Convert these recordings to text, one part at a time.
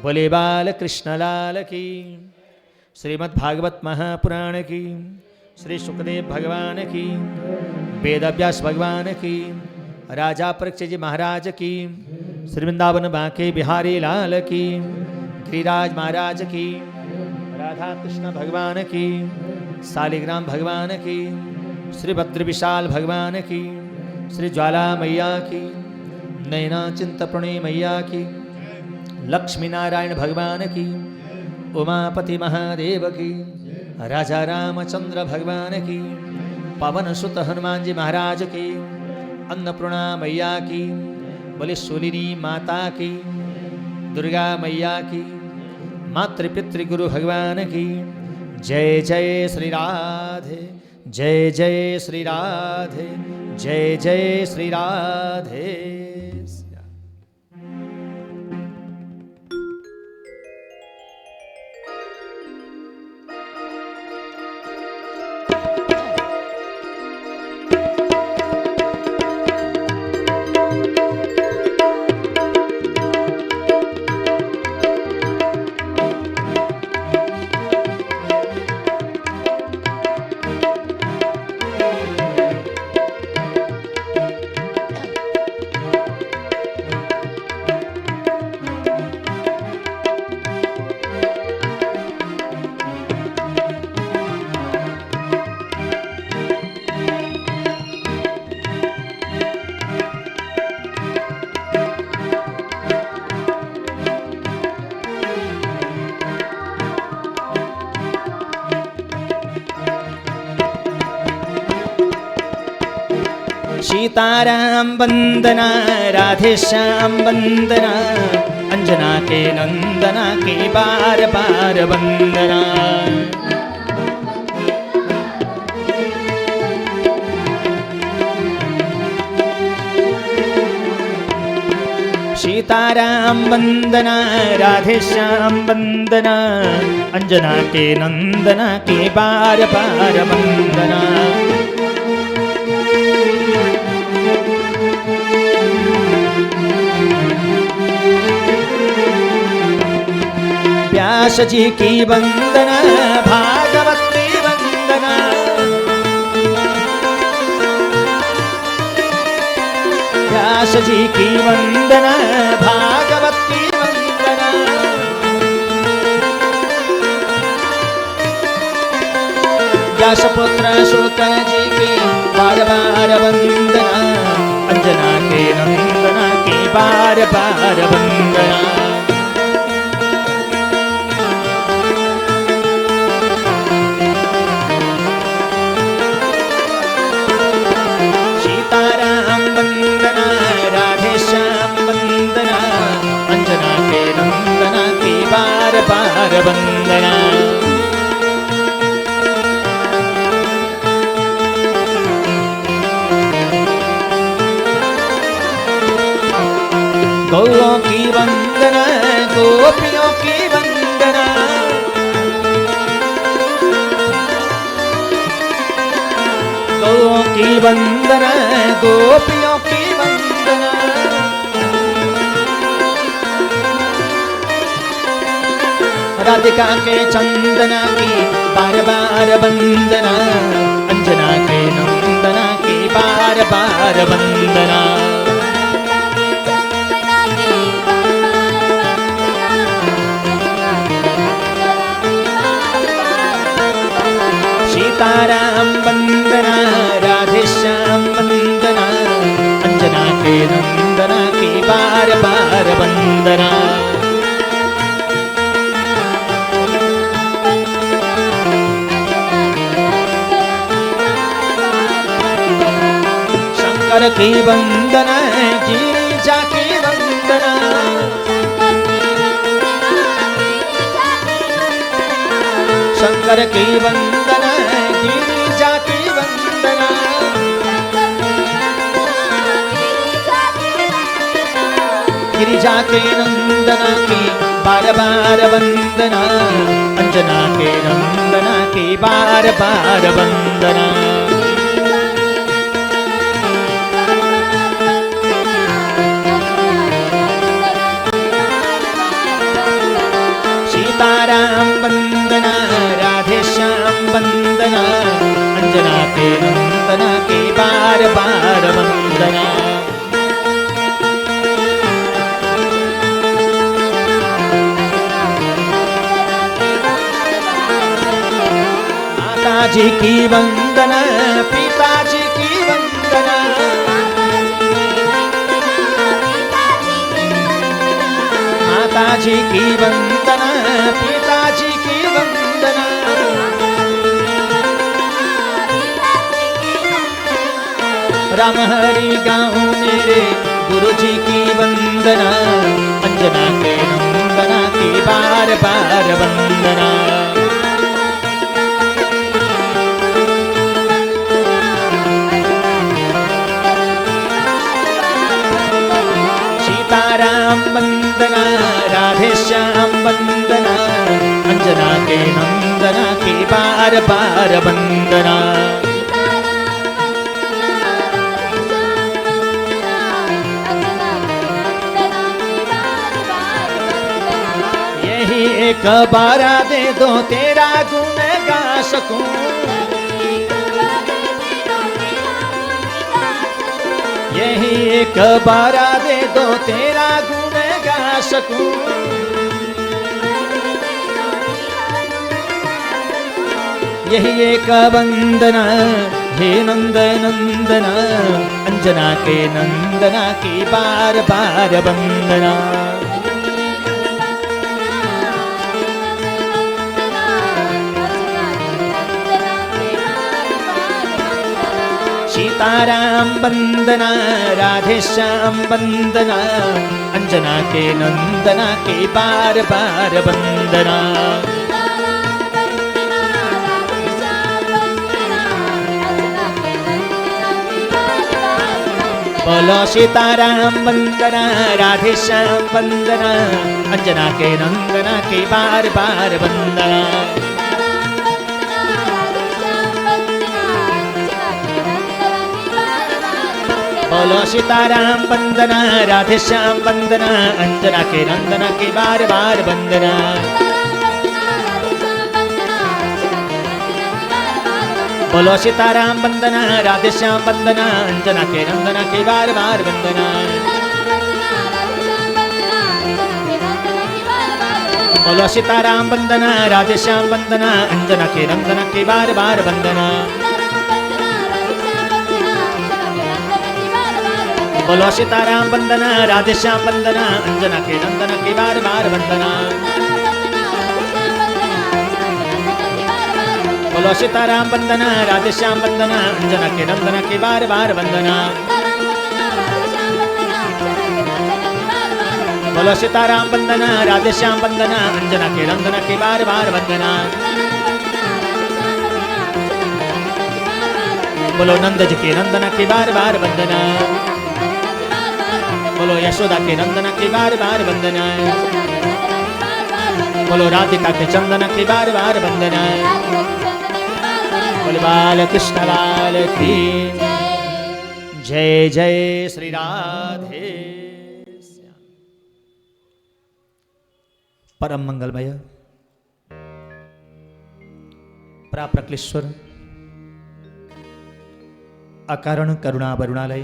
बोले बाल कृष्ण लाल की। श्रीमद्भागवत महापुराण की, श्री सुखदेव भगवान की, वेद व्यास भगवान की, राजा परीक्षित जी महाराज की, श्री वृंदावन बांके बिहारी लाल की, गिरिराज महाराज की, राधा कृष्ण भगवान की, शालिग्राम भगवान की, श्री भद्र विशाल भगवान की, श्री ज्वाला मैया की, नैना चिंतपूर्णी मैया की, लक्ष्मी नारायण भगवान की, उमापति महादेव की, राजा रामचंद्र भगवान की, पवन सुत हनुमान जी महाराज की, अन्नपूर्णा मैया की, बोले शूलिनी माता की, दुर्गा मैया की, मातृपितृ गुरु भगवान की। जय जय श्री राधे, जय जय श्री राधे, जय जय श्री राधे। सीताराम वंदना, राधे श्याम वंदना, अंजना के नंदना की बार बार वंदना। सीताराम वंदना, राधे श्याम वंदना, अंजना के नंदना की बार बार वंदना। व्यास जी की वंदना, भागवत की वंदना, व्यास जी की वंदना, भागवत की वंदना। व्यास पुत्र सुत जी की बार बार वंदना, अंजना के नंदना की बार बार वंदना। बार वंदना। गौओं की वंदना, गोपियों की वंदना, गौओं की वंदना, गोपियों की वंदना। राधिका के चंदना की बार बार वंदना, अंजना के नंदना की बार बार वंदना। सीताराम वंदना, राधे श्याम वंदना, अंजना के नंदना की बार बार वंदना। शंकर की वंदना, गिरिजा की वंदना, शंकर की वंदना, गिरिजा की वंदना। गिरिजा के नंदना की बार बार वंदना, अंजना के नंदना की बार बार वंदना। बार बार वंदना। माताजी की वंदना, पिताजी की वंदना, माताजी की वंदना, पिताजी की वंदना। राम हरि गाऊं मेरे गुरु जी की वंदना, अंजना के नंदना की बार बार वंदना। सीताराम वंदना, राधे श्याम वंदना, अंजना के नंदना की बार बार वंदना। यही एक बारा दे दो तेरा गुण गा सकूं, यही एक बारा दे दो तेरा गुण गा सकूं। यही एक वंदना हे नंद नंदना, अंजना के नंदना की बार बार वंदना। सीताराम वंदना, राधे श्याम वंदना, अंजना के नंदना की बार बार वंदना। बोलो सीताराम वंदना, राधे श्याम वंदना, अंजना के नंदना की बार बार वंदना। बोलो सीताराम वंदना, राधे श्याम वंदना, अंजना के नंदना की बार बार वंदना। बोलो सीताराम वंदना, राधे श्याम वंदना, अंजना के नंदना की बार बार वंदना। बोलो सीताराम वंदना, राधे श्याम वंदना, अंजना के नंदना की बार बार वंदना। बोलो सीताराम वंदना, राधे श्याम वंदना, अंजना के नंदना की बार बार वंदना। बोलो सीताराम वंदना, राधे श्याम वंदना, अंजना के नंदना की बार बार वंदना। बोलो सीताराम वंदना, राधे श्याम वंदना, अंजना के नंदना की बार बार वंदना। बोलो नंद जी के नंदना की बार बार वंदना। बोलो यशोदा के नंदना की बार बार वंदना। बोलो राधिका के चंदना की बार बार वंदना। बोलो बाल कृष्ण लाल की जय जय श्री राधे। परम मंगलमय प्राप्रक्लेश्वर अकारण करुणा वरुणालय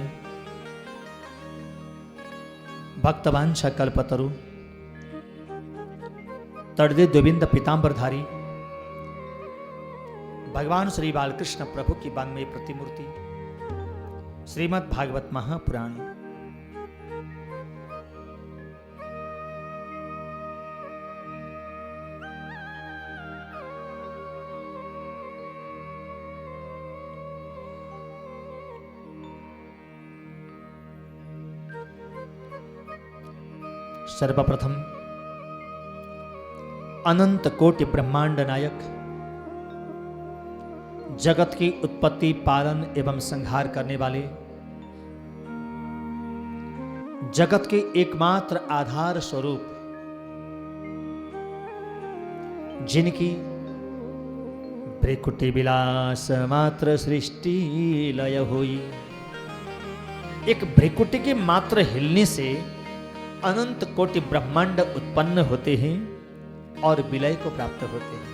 भक्तवांछा कल्पतरु तड़दे गोविंद पीतांबरधारी भगवान श्री बालकृष्ण प्रभु की वांग्मय प्रतिमूर्ति श्रीमद् भागवत महापुराण सर्वप्रथम अनंत कोटि ब्रह्मांड नायक जगत की उत्पत्ति पालन एवं संहार करने वाले जगत के एकमात्र आधार स्वरूप जिनकी भ्रिकुटि विलास मात्र सृष्टि लय हुई। एक भ्रिकुटि के मात्र हिलने से अनंत कोटि ब्रह्मांड उत्पन्न होते हैं और विलय को प्राप्त होते हैं।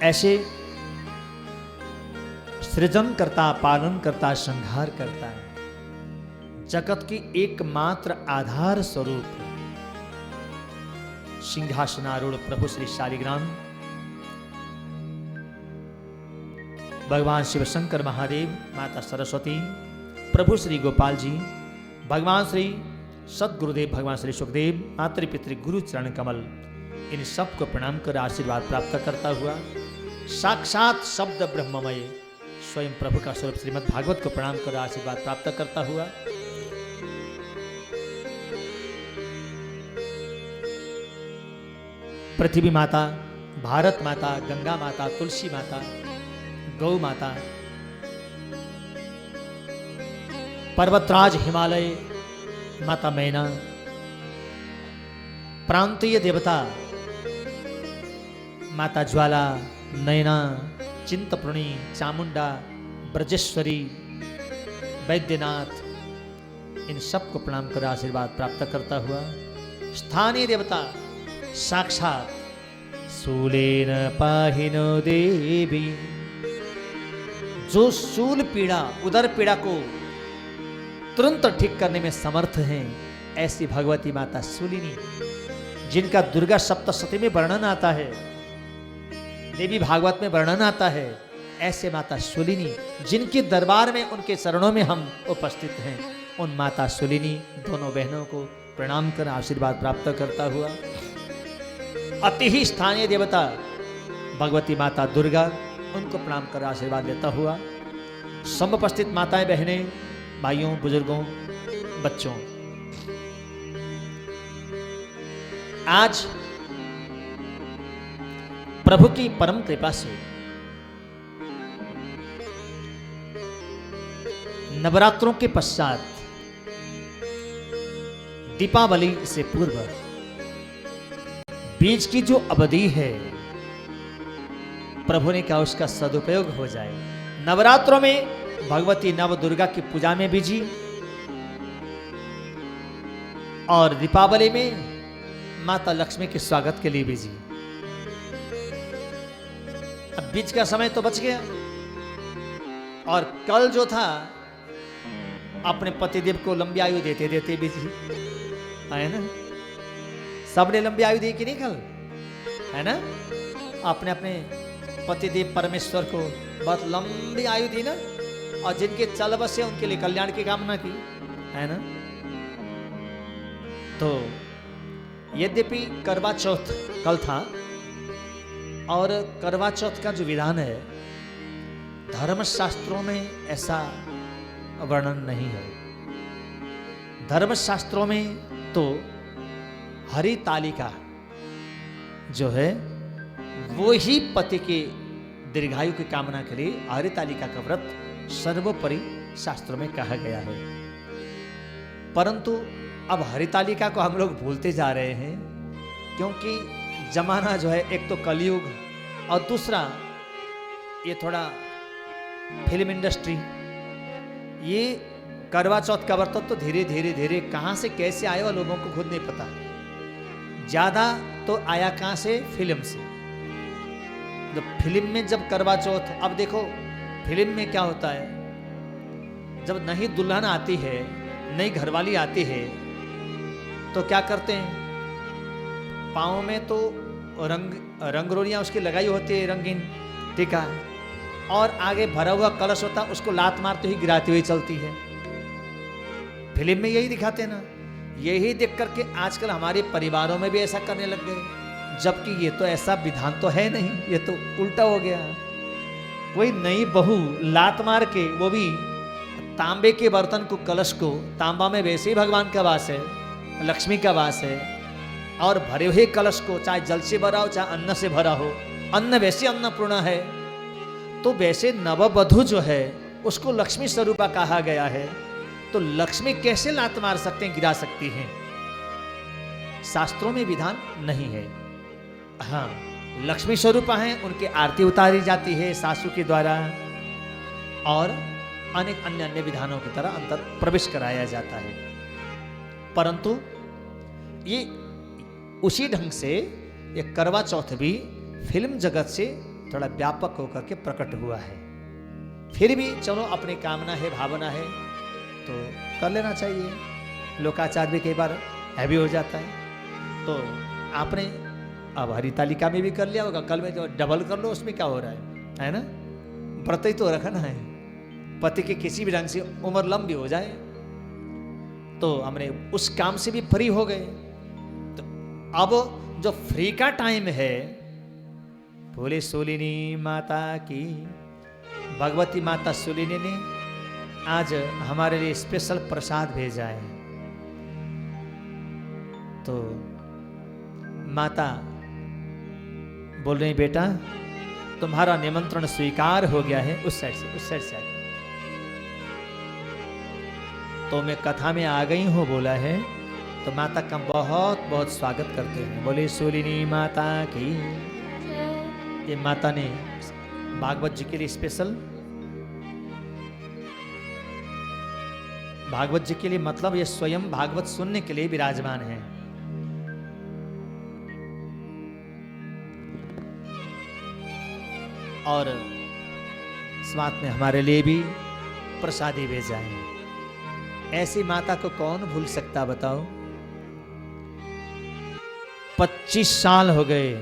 ऐसे सृजन करता, पालन करता, संहार करता है, जगत की एकमात्र आधार स्वरूप सिंहासनारूढ़ प्रभु श्री शालिग्राम भगवान शिव शंकर महादेव, माता सरस्वती, प्रभु श्री गोपाल जी, भगवान श्री सदगुरुदेव, भगवान श्री सुखदेव, मातृ पितृ गुरु चरण कमल, इन सबको प्रणाम कर आशीर्वाद प्राप्त करता हुआ साक्षात शब्द ब्रह्ममय स्वयं प्रभु का स्वरूप श्रीमद् भागवत को प्रणाम कर आशीर्वाद प्राप्त करता हुआ पृथ्वी माता, भारत माता, गंगा माता, तुलसी माता, गौ माता, पर्वतराज हिमालय, माता मैना, प्रांतीय देवता माता ज्वाला, नैना, चिंतपूर्णी, चामुंडा, ब्रजेश्वरी, वैद्यनाथ, इन सबको प्रणाम कर आशीर्वाद प्राप्त करता हुआ स्थानीय देवता साक्षात शूलेन पाहिनो देवी, जो शूल पीड़ा, उदर पीड़ा को तुरंत ठीक करने में समर्थ हैं, ऐसी भगवती माता शूलिनी, जिनका दुर्गा सप्तशती में वर्णन आता है, देवी भागवत में वर्णन आता है, ऐसे माता शूलिनी, जिनके दरबार में, उनके चरणों में हम उपस्थित हैं, उन माता शूलिनी दोनों बहनों को प्रणाम कर आशीर्वाद प्राप्त करता हुआ अति ही स्थानीय देवता भगवती माता दुर्गा, उनको प्रणाम कर आशीर्वाद लेता हुआ समुपस्थित माताएं, बहनें, भाइयों, बुजुर्गों, बच्चों, आज प्रभु की परम कृपा से नवरात्रों के पश्चात दीपावली से पूर्व बीच की जो अवधि है, प्रभु ने कहा उसका सदुपयोग हो जाए। नवरात्रों में भगवती नव दुर्गा की पूजा में बिजी और दीपावली में माता लक्ष्मी के स्वागत के लिए बिजी। अब बीच का समय तो बच गया और कल जो था अपने पतिदेव को लंबी आयु देते देते बिजी है ना। सबने लंबी आयु दी कि नहीं कल, है ना। आपने अपने पतिदेव परमेश्वर को बहुत लंबी आयु दी ना, और जिनके चल बसे उनके लिए कल्याण की कामना की, है ना। तो यद्यपि करवा चौथ कल था और करवा चौथ का जो विधान है धर्मशास्त्रों में ऐसा वर्णन नहीं है। धर्मशास्त्रों में तो हरितालिका जो है वो ही पति के दीर्घायु की कामना के लिए हरितालिका का व्रत सर्वोपरि शास्त्रों में कहा गया है। परंतु अब हरितालिका को हम लोग भूलते जा रहे हैं, क्योंकि जमाना जो है एक तो कलयुग और दूसरा ये थोड़ा फिल्म इंडस्ट्री, ये करवा चौथ का व्रत तो धीरे धीरे धीरे कहां से कैसे आया लोगों को खुद नहीं पता। ज्यादा तो आया कहां से, फिल्म से। तो फिल्म में जब करवा चौथ, अब देखो फिल्म में क्या होता है, जब नई दुल्हन आती है, नई घरवाली आती है, तो क्या करते हैं, पाँव में तो रंगरोलियां उसकी लगाई होती है, रंगीन टीका, और आगे भरा हुआ कलश होता है, उसको लात मारते हुए गिराती हुई चलती है। फिल्म में यही दिखाते हैं ना। यही देख करके आजकल हमारे परिवारों में भी ऐसा करने लग गए, जबकि ये तो ऐसा विधान तो है नहीं, ये तो उल्टा हो गया। कोई नई बहू लात मार के, वो भी तांबे के बर्तन को, कलश को, तांबा में वैसे ही भगवान का वास है, लक्ष्मी का वास है, और भरे हुए कलश को चाहे जल से भरा हो चाहे अन्न से भरा हो, अन्न वैसे अन्नपूर्णा है, तो वैसे नववधु जो है उसको लक्ष्मी स्वरूपा कहा गया है। तो लक्ष्मी कैसे लात मार सकते हैं, गिरा सकती हैं? शास्त्रों में विधान नहीं है। हाँ, लक्ष्मी स्वरूपा हैं, उनकी आरती उतारी जाती है सासू के द्वारा, और अनेक अन्य अन्य विधानों की तरह अंतर प्रवेश कराया जाता है। परंतु ये उसी ढंग से ये करवा चौथ भी फिल्म जगत से थोड़ा व्यापक होकर के प्रकट हुआ है। फिर भी चलो अपनी कामना है, भावना है तो कर लेना चाहिए। लोकाचार भी कई बार हैवी हो जाता है। तो आपने अब हरितालिका में भी कर लिया होगा, कल में जो डबल कर लो, उसमें क्या हो रहा है ना? व्रत ही तो रखना है, पति के किसी भी ढंग से उम्र लंबी हो जाए तो हमने उस काम से भी फ्री हो गए। तो अब जो फ्री का टाइम है, बोले शूलिनी माता की, भगवती माता शूलिनी ने आज हमारे लिए स्पेशल प्रसाद भेजा है। तो माता बोल रही, बेटा तुम्हारा निमंत्रण स्वीकार हो गया है। उस साइड से आगे। तो मैं कथा में आ गई हूं बोला है, तो माता का बहुत बहुत स्वागत करते हैं। बोले शूलिनी माता की। ये माता ने भागवत जी के लिए स्पेशल, भागवत जी के लिए मतलब ये स्वयं भागवत सुनने के लिए विराजमान है। और साथ में हमारे लिए भी प्रसादी भेजा है। ऐसी माता को कौन भूल सकता बताओ? 25 साल हो गए।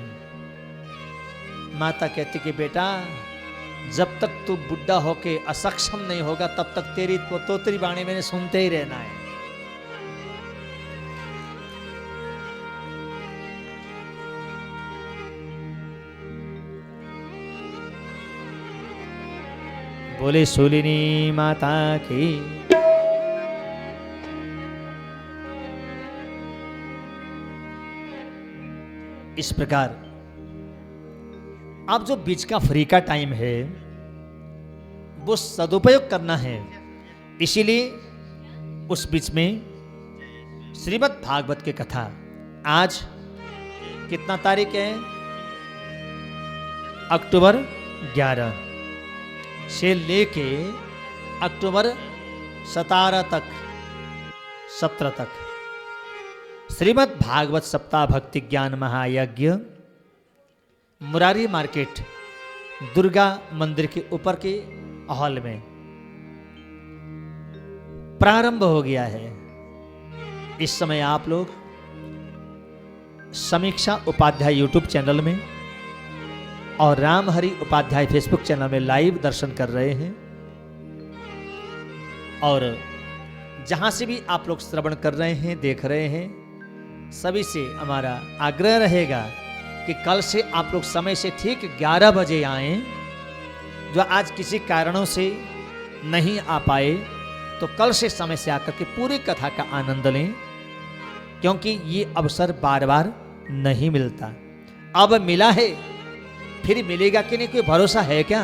माता कहती कि बेटा जब तक तू बुढ़ा होके असक्षम नहीं होगा तब तक तेरी तोतरी बाणी मैंने सुनते ही रहना है। बोले शूलिनी माता की। इस प्रकार अब जो बीच का फ्री का टाइम है वो सदुपयोग करना है। इसीलिए उस बीच में श्रीमद् भागवत की कथा आज कितना तारीख है? अक्टूबर 11 से लेके अक्टूबर 17 तक श्रीमद् भागवत सप्ताह भक्ति ज्ञान महायज्ञ मुरारी मार्केट दुर्गा मंदिर के ऊपर के हॉल में प्रारंभ हो गया है। इस समय आप लोग समीक्षा उपाध्याय यूट्यूब चैनल में और रामहरि उपाध्याय फेसबुक चैनल में लाइव दर्शन कर रहे हैं। और जहां से भी आप लोग श्रवण कर रहे हैं, देख रहे हैं, सभी से हमारा आग्रह रहेगा कि कल से आप लोग समय से ठीक 11 बजे आएं। जो आज किसी कारणों से नहीं आ पाए तो कल से समय से आकर के पूरी कथा का आनंद लें, क्योंकि ये अवसर बार बार नहीं मिलता। अब मिला है, फिर मिलेगा कि नहीं, कोई भरोसा है क्या?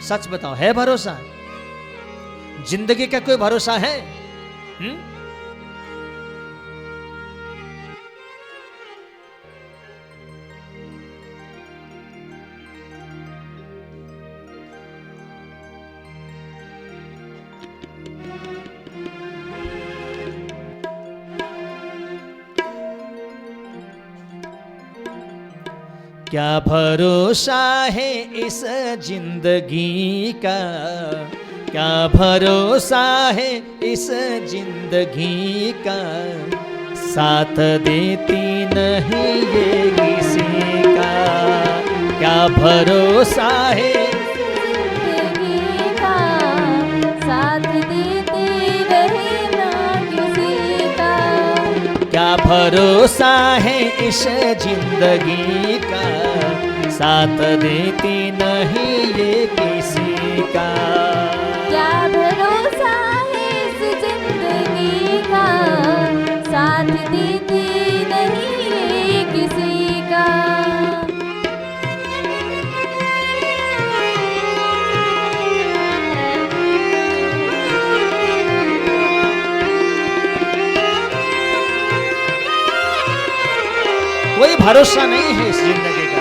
सच बताओ, है भरोसा? जिंदगी का कोई भरोसा है? क्या भरोसा है इस जिंदगी का, क्या भरोसा है इस जिंदगी का, साथ देती नहीं ये किसी का। क्या भरोसा है जिंदगी का, साथ देती रहे ना किसी का। क्या भरोसा है इस जिंदगी का, साथ देती नहीं ये किसी का। क्या भरोसा है इस जिंदगी का, साथ देती नहीं ये किसी का। कोई भरोसा नहीं है इस जिंदगी का।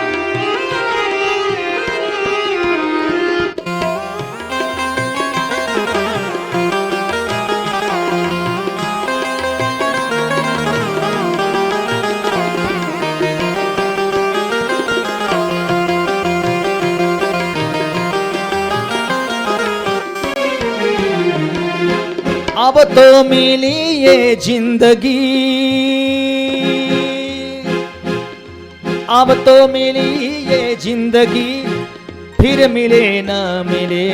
तो मिली ये जिंदगी, अब तो मिली ये जिंदगी, फिर मिले ना मिले।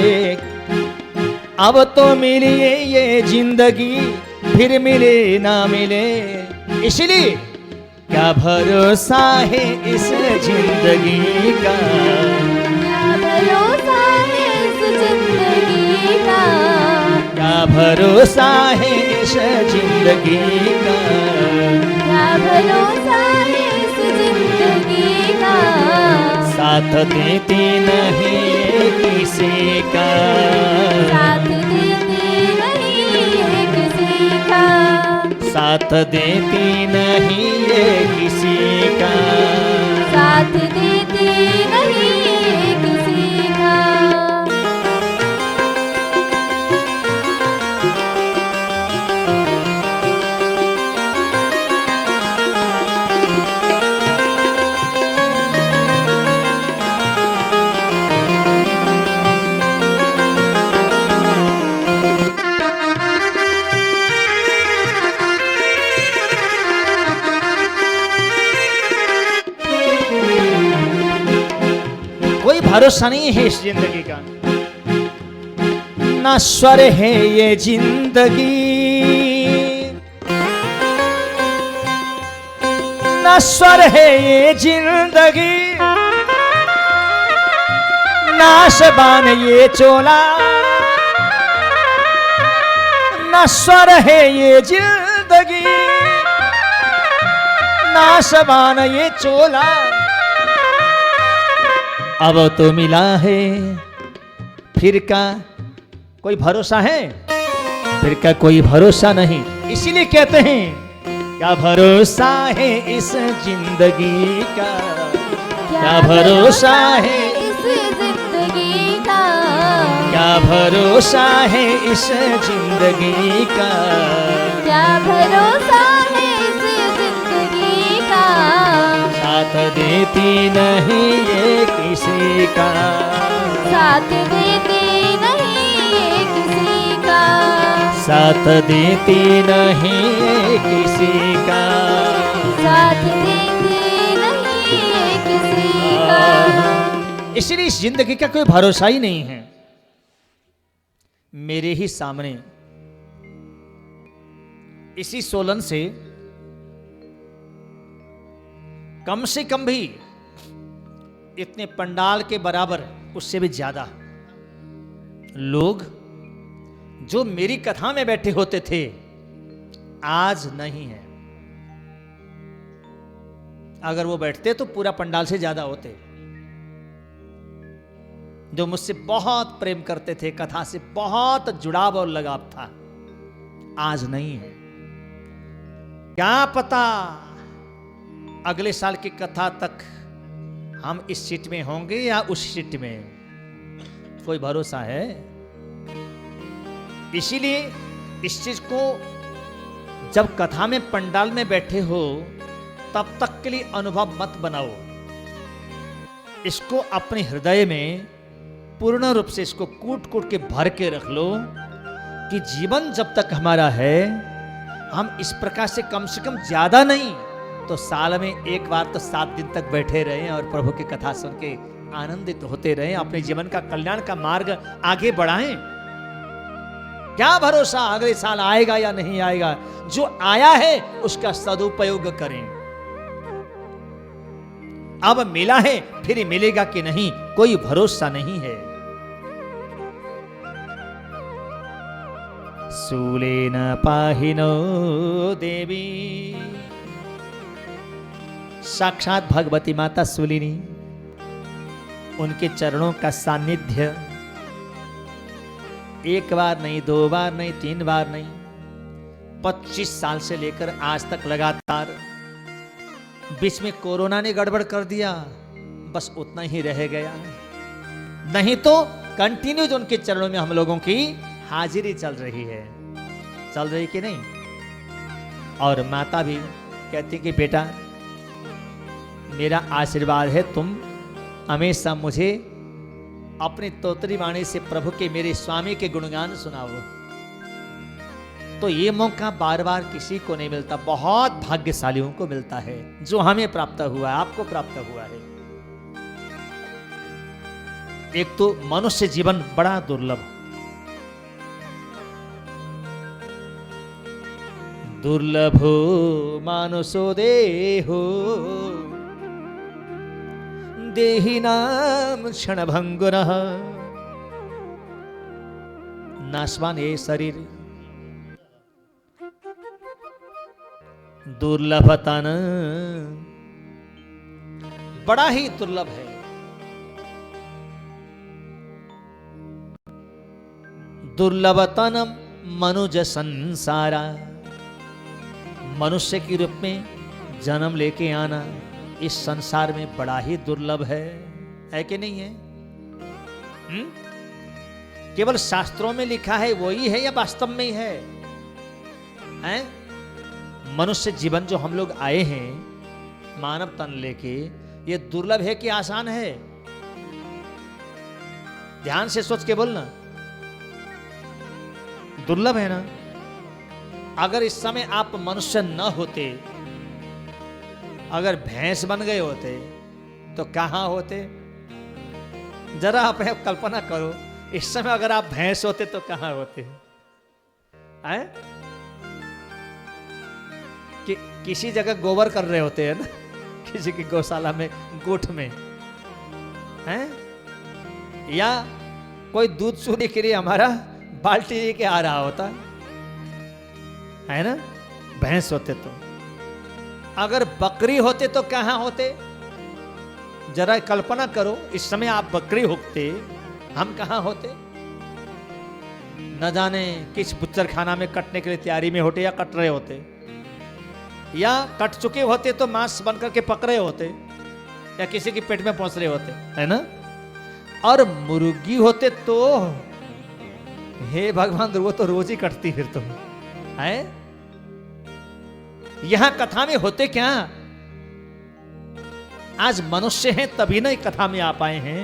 अब तो मिली ये जिंदगी, फिर मिले ना मिले। इसलिए क्या भरोसा है इस जिंदगी का, क्या भरोसा है इस जिंदगी का, क्या भरोसा है इस जिंदगी का, क्या भरोसा है इस जिंदगी का। साथ देती नहीं ये किसी का, साथ देती नहीं ये किसी का, साथ देती नहीं ये किसी का। साथ देती नहीं ये किसी का। कोई भरोसा नहीं है इस जिंदगी का, नश्वर है ये जिंदगी, नश्वर है ये जिंदगी, नाशवान ये चोला, नश्वर है ये जिंदगी, नाशवान ये चोला। अब तो मिला है फिर का कोई भरोसा है, फिर का कोई भरोसा नहीं। इसीलिए कहते हैं क्या भरोसा है इस जिंदगी का, क्या भरोसा है इस जिंदगी का, क्या भरोसा है इस जिंदगी का, क्या भरोसा है इस जिंदगी का। साथ देती नहीं ये किसी का, साथ देती नहीं ये किसी का, साथ देती नहीं ये किसी का। साथ देती नहीं ये किसी का। इसलिए इस जिंदगी का कोई भरोसा ही नहीं है। मेरे ही सामने इसी सोलन से कम भी इतने पंडाल के बराबर, उससे भी ज्यादा लोग जो मेरी कथा में बैठे होते थे आज नहीं है। अगर वो बैठते तो पूरा पंडाल से ज्यादा होते। जो मुझसे बहुत प्रेम करते थे, कथा से बहुत जुड़ाव और लगाव था, आज नहीं है। क्या पता अगले साल की कथा तक हम इस सीट में होंगे या उस सीट में, कोई भरोसा है। इसीलिए इस चीज को जब कथा में पंडाल में बैठे हो तब तक के लिए अनुभव मत बनाओ। इसको अपने हृदय में पूर्ण रूप से इसको कूट कूट के भर के रख लो कि जीवन जब तक हमारा है, हम इस प्रकार से कम ज्यादा नहीं तो साल में एक बार तो 7 दिन तक बैठे रहें और प्रभु की कथा सुन के आनंदित होते रहें, अपने जीवन का कल्याण का मार्ग आगे बढ़ाएं। क्या भरोसा अगले साल आएगा या नहीं आएगा। जो आया है उसका सदुपयोग करें। अब मिला है फिर मिलेगा कि नहीं, कोई भरोसा नहीं है। शूलेन पाहिनो देवी, साक्षात भगवती माता शूलिनी, उनके चरणों का सानिध्य एक बार नहीं, 2 बार नहीं, 3 बार नहीं, 25 साल से लेकर आज तक लगातार। बीच में कोरोना ने गड़बड़ कर दिया, बस उतना ही रह गया, नहीं तो कंटिन्यूज उनके चरणों में हम लोगों की हाजिरी चल रही है। चल रही कि नहीं। और माता भी कहती कि बेटा मेरा आशीर्वाद है, तुम हमेशा मुझे अपनी तोतरी वाणी से प्रभु के मेरे स्वामी के गुणगान सुनाओ। तो ये मौका बार बार किसी को नहीं मिलता, बहुत भाग्यशालियों को मिलता है, जो हमें प्राप्त हुआ है, आपको प्राप्त हुआ है। एक तो मनुष्य जीवन बड़ा दुर्लभ, दुर्लभो मानुषो देहो देहिनाम क्षणभंगुरः, नाशवान ये शरीर दुर्लभतन, बड़ा ही दुर्लभ है। दुर्लभतन मनुज संसारा, मनुष्य के रूप में जन्म लेके आना इस संसार में बड़ा ही दुर्लभ है कि नहीं है? केवल शास्त्रों में लिखा है वही है या वास्तव में ही है? मनुष्य जीवन जो हम लोग आए हैं मानव तन लेके, ये दुर्लभ है कि आसान है? ध्यान से सोच के बोलना, दुर्लभ है ना? अगर इस समय आप मनुष्य न होते, अगर भैंस बन गए होते तो कहां होते? जरा आप कल्पना करो, इस समय अगर आप भैंस होते तो कहां होते? किसी जगह गोबर कर रहे होते हैं ना, किसी की गौशाला में, गोठ में, हैं? या कोई दूध चूने के लिए हमारा बाल्टी लेके आ रहा होता है ना, भैंस होते तो। अगर बकरी होते तो कहां होते? जरा कल्पना करो, इस समय आप बकरी होते, हम कहां होते? न जाने किस बुच्चर खाना में कटने के लिए तैयारी में होते, या कट रहे होते, या कट चुके होते तो मांस बनकर के पक रहे होते, या किसी के पेट में पहुंच रहे होते, है ना? और मुर्गी होते तो हे भगवान, वो तो रोज ही कटती फिर तो है। यहां कथा में होते क्या? आज मनुष्य हैं तभी ना कथा में आ पाए हैं।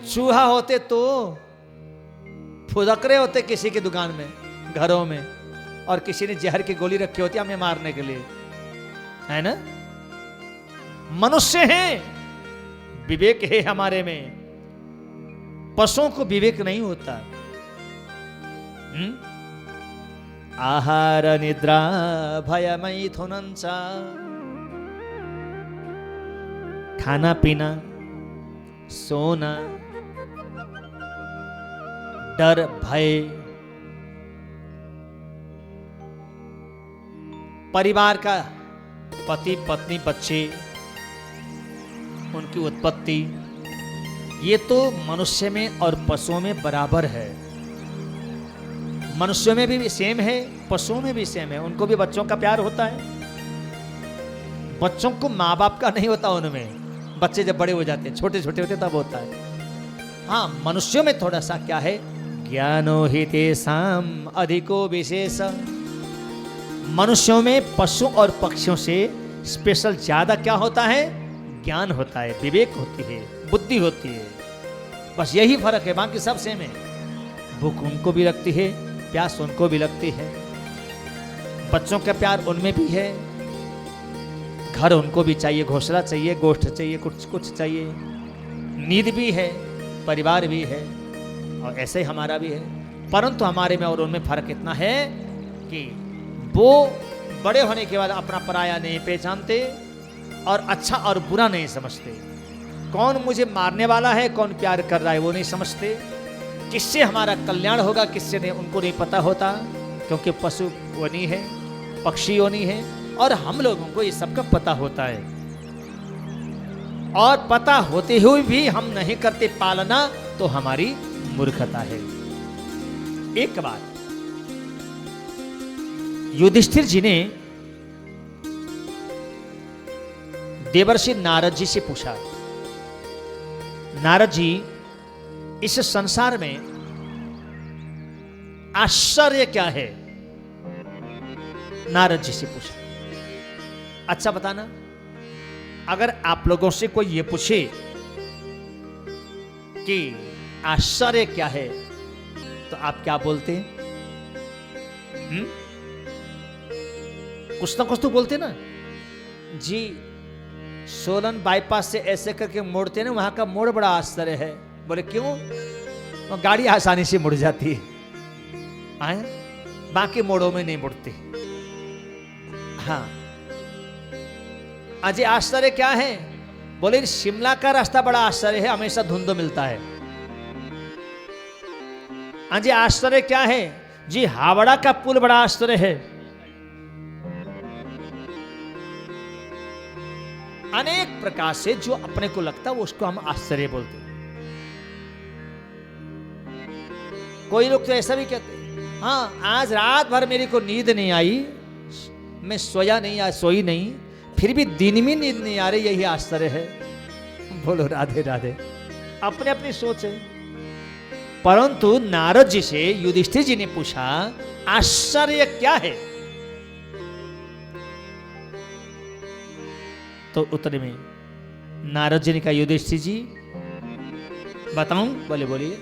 चूहा होते तो फुदक रहे होते किसी की दुकान में, घरों में, और किसी ने जहर की गोली रखी होती हमें मारने के लिए, है ना? मनुष्य हैं, विवेक है हमारे में, पशुओं को विवेक नहीं होता। आहार निद्रा भय मैथुनंच, खाना पीना, सोना, डर भय, परिवार का पति पत्नी बच्चे, उनकी उत्पत्ति, ये तो मनुष्य में और पशुओं में बराबर है। मनुष्यों में भी सेम है, पशुओं में भी सेम है। उनको भी बच्चों का प्यार होता है। बच्चों को माँ बाप का नहीं होता उनमें, बच्चे जब बड़े हो जाते हैं, छोटे छोटे होते तब होता है। हाँ, मनुष्यों में थोड़ा सा क्या है, ज्ञानो हि तेषां अधिको विशेष। मनुष्यों में पशु और पक्षियों से स्पेशल ज्यादा क्या होता है? ज्ञान होता है, विवेक होती है, बुद्धि होती है। बस यही फर्क है, बाकी सब सेम है। भूख उनको भी लगती है, प्यास उनको भी लगती है, बच्चों का प्यार उनमें भी है, घर उनको भी चाहिए, घोंसला चाहिए, गोष्ठ चाहिए, कुछ कुछ चाहिए, नींद भी है, परिवार भी है, और ऐसे ही हमारा भी है। परंतु हमारे में और उनमें फर्क इतना है कि वो बड़े होने के बाद अपना पराया नहीं पहचानते और अच्छा और बुरा नहीं समझते। कौन मुझे मारने वाला है, कौन प्यार कर रहा है, वो नहीं समझते। किससे हमारा कल्याण होगा, किससे नहीं, उनको नहीं पता होता, क्योंकि पशु वनी है, पक्षी वनी है, और हम लोगों को ये सबका पता होता है। और पता होते हुए भी हम नहीं करते पालना, तो हमारी मूर्खता है। एक बार युधिष्ठिर जी ने देवर्षि नारद जी से पूछा, नारद जी, इस संसार में आश्चर्य क्या है? नारद जी से पूछा। अच्छा बताना, अगर आप लोगों से कोई ये पूछे कि आश्चर्य क्या है, तो आप क्या बोलते हैं? कुछ ना कुछ तो बोलते ना जी। सोलन बाईपास से ऐसे करके मोड़ते ना, वहां का मोड़ बड़ा आश्चर्य है। बोले क्यों? वो गाड़ी आसानी से मुड़ जाती है, आए बाकी मोड़ों में नहीं मुड़ती। हाँ, अजय आश्चर्य क्या है? बोले शिमला का रास्ता बड़ा आश्चर्य है, हमेशा धुंध मिलता है। अजय आश्चर्य क्या है जी? हावड़ा का पुल बड़ा आश्चर्य है। अनेक प्रकार से जो अपने को लगता है वो उसको हम आश्चर्य बोलते हैं। कोई लोग तो ऐसा भी कहते हैं, हाँ आज रात भर मेरे को नींद नहीं आई, मैं सोया नहीं या सोई नहीं, फिर भी दिन में नींद नहीं आ रही, यही आश्चर्य है। बोलो राधे राधे। अपने अपनी सोच है। परंतु नारद जी से युधिष्ठिर जी ने पूछा, आश्चर्य क्या है? तो उत्तर में नारद जी ने कहा, युधिष्ठिर जी बताऊं? बोले बोलिए।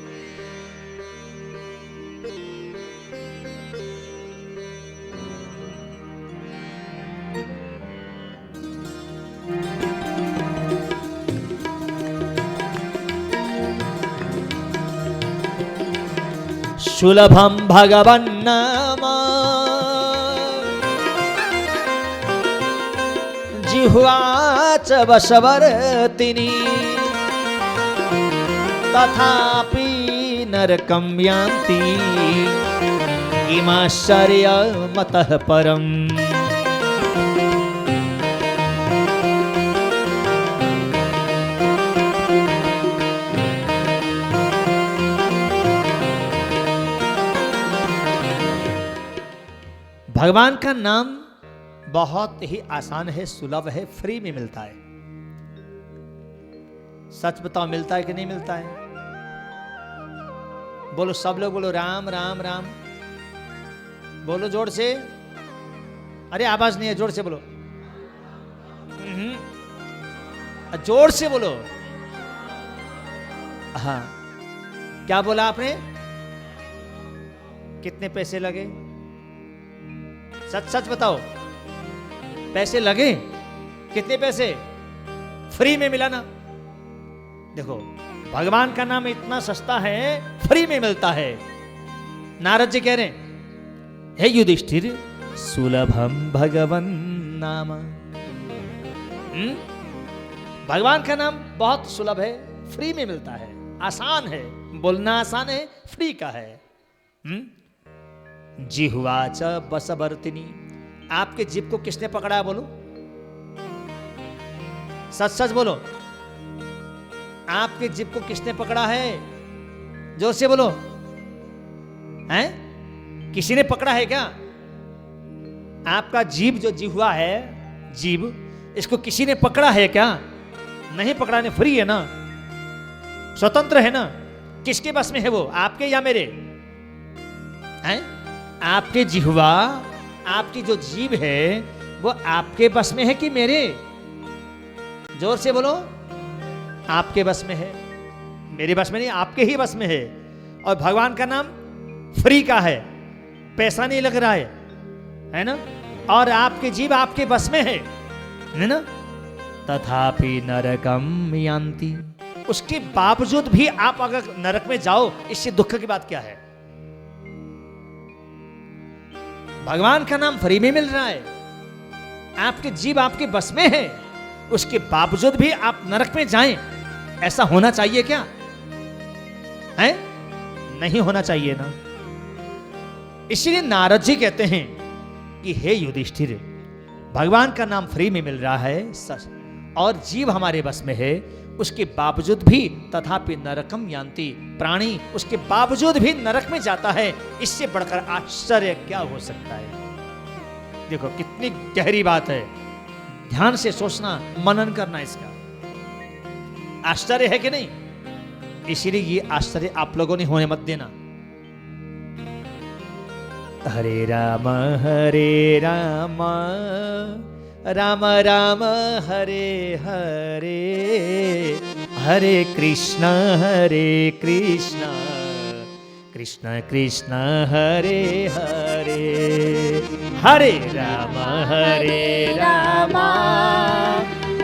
सुलभम भगवन्नाम जिह्वा च वशवर्तिनी तथापि नरकं यान्ति किमाश्चर्यमतः परम्। भगवान का नाम बहुत ही आसान है, सुलभ है, फ्री में मिलता है। सच बताओ, मिलता है कि नहीं मिलता है? बोलो सब लोग, बोलो राम राम राम। बोलो जोर से। अरे आवाज नहीं है, जोर से बोलो। जोर से बोलो। हाँ, क्या बोला आपने? कितने पैसे लगे? सच सच बताओ, पैसे लगे? कितने पैसे? फ्री में मिला ना। देखो, भगवान का नाम इतना सस्ता है, फ्री में मिलता है। नारद जी कह रहे हैं, हे युधिष्ठिर, सुलभम भगवन नाम। भगवान का नाम बहुत सुलभ है, फ्री में मिलता है, आसान है। बोलना आसान है, फ्री का है। जिह्वा च वशवर्तिनी। आपके जीभ को किसने पकड़ा है? बोलो, सच सच बोलो। आपके जीभ को किसने पकड़ा है? जोर से बोलो। हैं? किसी ने पकड़ा है क्या? आपका जीभ जो जिह्वा है, जीभ, इसको किसी ने पकड़ा है क्या? नहीं पकड़ा ने, फ्री है ना, स्वतंत्र है ना। किसके बस में है वो? आपके या मेरे? हैं? आपके जिह्वा, आपकी जो जीभ है वो आपके बस में है कि मेरे? जोर से बोलो। आपके बस में है, मेरे बस में नहीं, आपके ही बस में है। और भगवान का नाम फ्री का है, पैसा नहीं लग रहा है ना। और आपकी जीभ आपके बस में है ना। तथापि नरकम यान्ति। उसके बावजूद भी आप अगर नरक में जाओ, इससे दुख की बात क्या है? भगवान का नाम फ्री में मिल रहा है, आपके जीभ आपके बस में है, उसके बावजूद भी आप नरक में जाएं, ऐसा होना चाहिए क्या? है? नहीं होना चाहिए ना। इसलिए नारद जी कहते हैं कि हे युधिष्ठिर, भगवान का नाम फ्री में मिल रहा है सच, और जीव हमारे बस में है, उसके बावजूद भी तथापि नरकम यान्ति। प्राणी उसके बावजूद भी नरक में जाता है, इससे बढ़कर आश्चर्य क्या हो सकता है? देखो कितनी गहरी बात है, ध्यान से सोचना, मनन करना इसका। आश्चर्य है कि नहीं? इसीलिए ये आश्चर्य आप लोगों ने होने मत देना। हरे राम राम राम हरे हरे, हरे कृष्ण कृष्ण कृष्ण हरे हरे हरे राम राम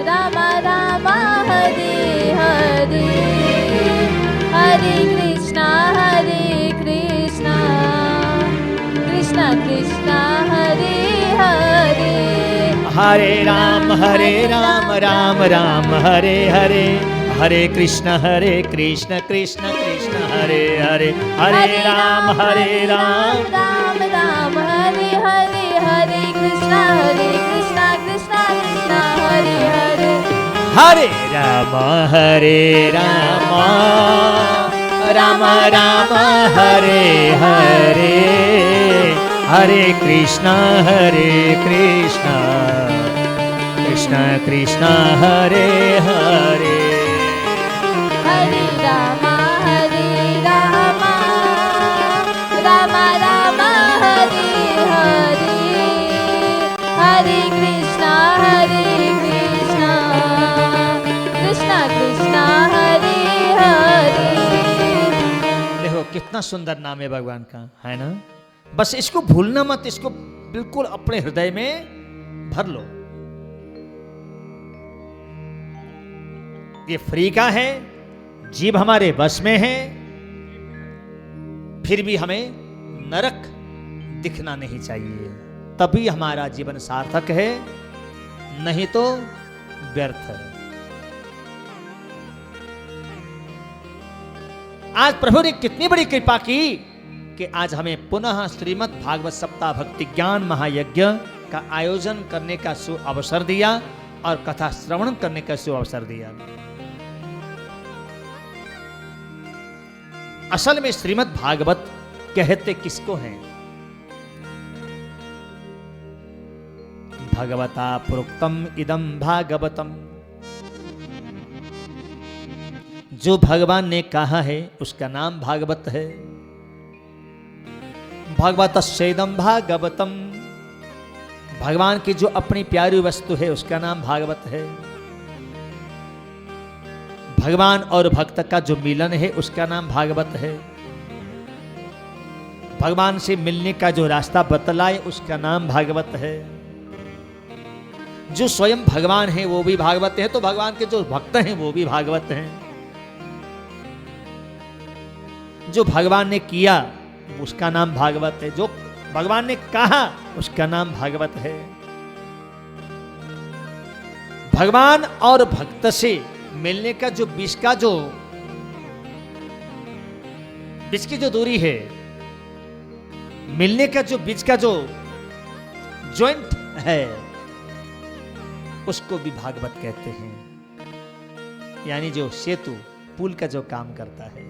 राम राम हरे हरे हरे कृष्णा कृष्ण कृष्ण हरे हरे हरे राम राम राम हरे हरे हरे कृष्ण कृष्ण कृष्ण हरे हरे हरे राम राम राम हरे हरे हरे कृष्ण कृष्ण कृष्ण हरे हरे हरे राम राम राम हरे हरे हरे कृष्ण कृष्ण कृष्ण हरे हरे हरे राम राम राम हरे हरे हरे कृष्ण कृष्ण कृष्ण हरे हरे देखो कितना सुंदर नाम है भगवान का, है ना। बस इसको भूलना मत, इसको बिल्कुल अपने हृदय में भर लो। ये फ्री का है, जीव हमारे बस में है, फिर भी हमें नरक दिखना नहीं चाहिए, तभी हमारा जीवन सार्थक है, नहीं तो व्यर्थ है। आज प्रभु ने कितनी बड़ी कृपा की कि आज हमें पुनः श्रीमद् भागवत सप्ताह भक्ति ज्ञान महायज्ञ का आयोजन करने का सु अवसर दिया और कथा श्रवण करने का सु अवसर दिया। असल में श्रीमद् भागवत कहते किसको हैं? भगवता प्रोक्तम इदम भागवतम, जो भगवान ने कहा है उसका नाम भागवत है। भगवतस्येदं भागवतम, भगवान की जो अपनी प्यारी वस्तु है उसका नाम भागवत है। भगवान और भक्त का जो मिलन है उसका नाम भागवत है। भगवान से मिलने का जो रास्ता बतलाए उसका नाम भागवत है। जो स्वयं भगवान है वो भी भागवत है, तो भगवान के जो भक्त हैं वो भी भागवत हैं। जो भगवान ने किया उसका नाम भागवत है, जो भगवान ने कहा उसका नाम भागवत है। भगवान और भक्त से मिलने का जो बीच की जो दूरी है, मिलने का जो बीच का जो जॉइंट है, उसको भी भागवत कहते हैं। यानी जो सेतु पुल का जो काम करता है।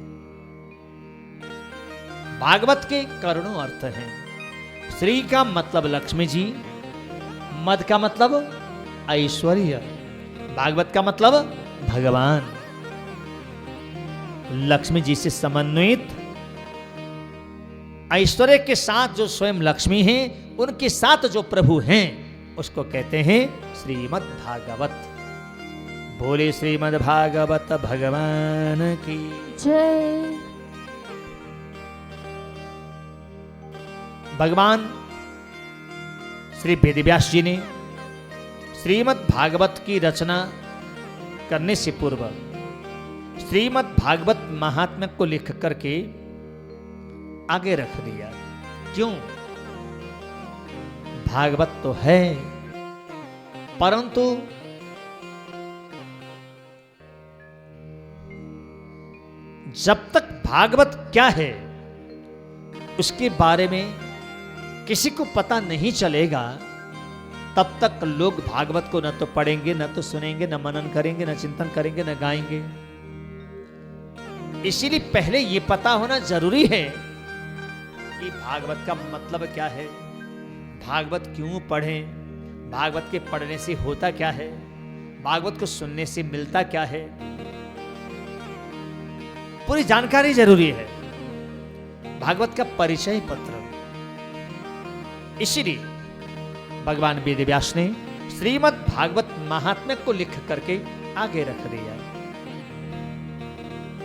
भागवत के करोड़ों अर्थ हैं। श्री का मतलब लक्ष्मी जी, मद का मतलब ऐश्वर्य, भागवत का मतलब भगवान। लक्ष्मी जी से समन्वित, ऐश्वर्य के साथ जो स्वयं लक्ष्मी हैं, उनके साथ जो प्रभु हैं, उसको कहते हैं श्रीमद् भागवत। बोले श्रीमद् भागवत भगवान की जय। भगवान श्री वेदव्यास जी ने श्रीमद् भागवत की रचना करने से पूर्व श्रीमद् भागवत महात्म्य को लिख करके आगे रख दिया। क्यों? भागवत तो है, परंतु जब तक भागवत क्या है उसके बारे में किसी को पता नहीं चलेगा, तब तक लोग भागवत को न तो पढ़ेंगे, न तो सुनेंगे, न मनन करेंगे, न चिंतन करेंगे, न गाएंगे। इसीलिए पहले ये पता होना जरूरी है कि भागवत का मतलब क्या है, भागवत क्यों पढ़ें, भागवत के पढ़ने से होता क्या है, भागवत को सुनने से मिलता क्या है, पूरी जानकारी जरूरी है। भागवत का परिचय पत्र। इसीलिए भगवान वेदव्यास ने श्रीमद् भागवत महात्म्य को लिख करके आगे रख दिया।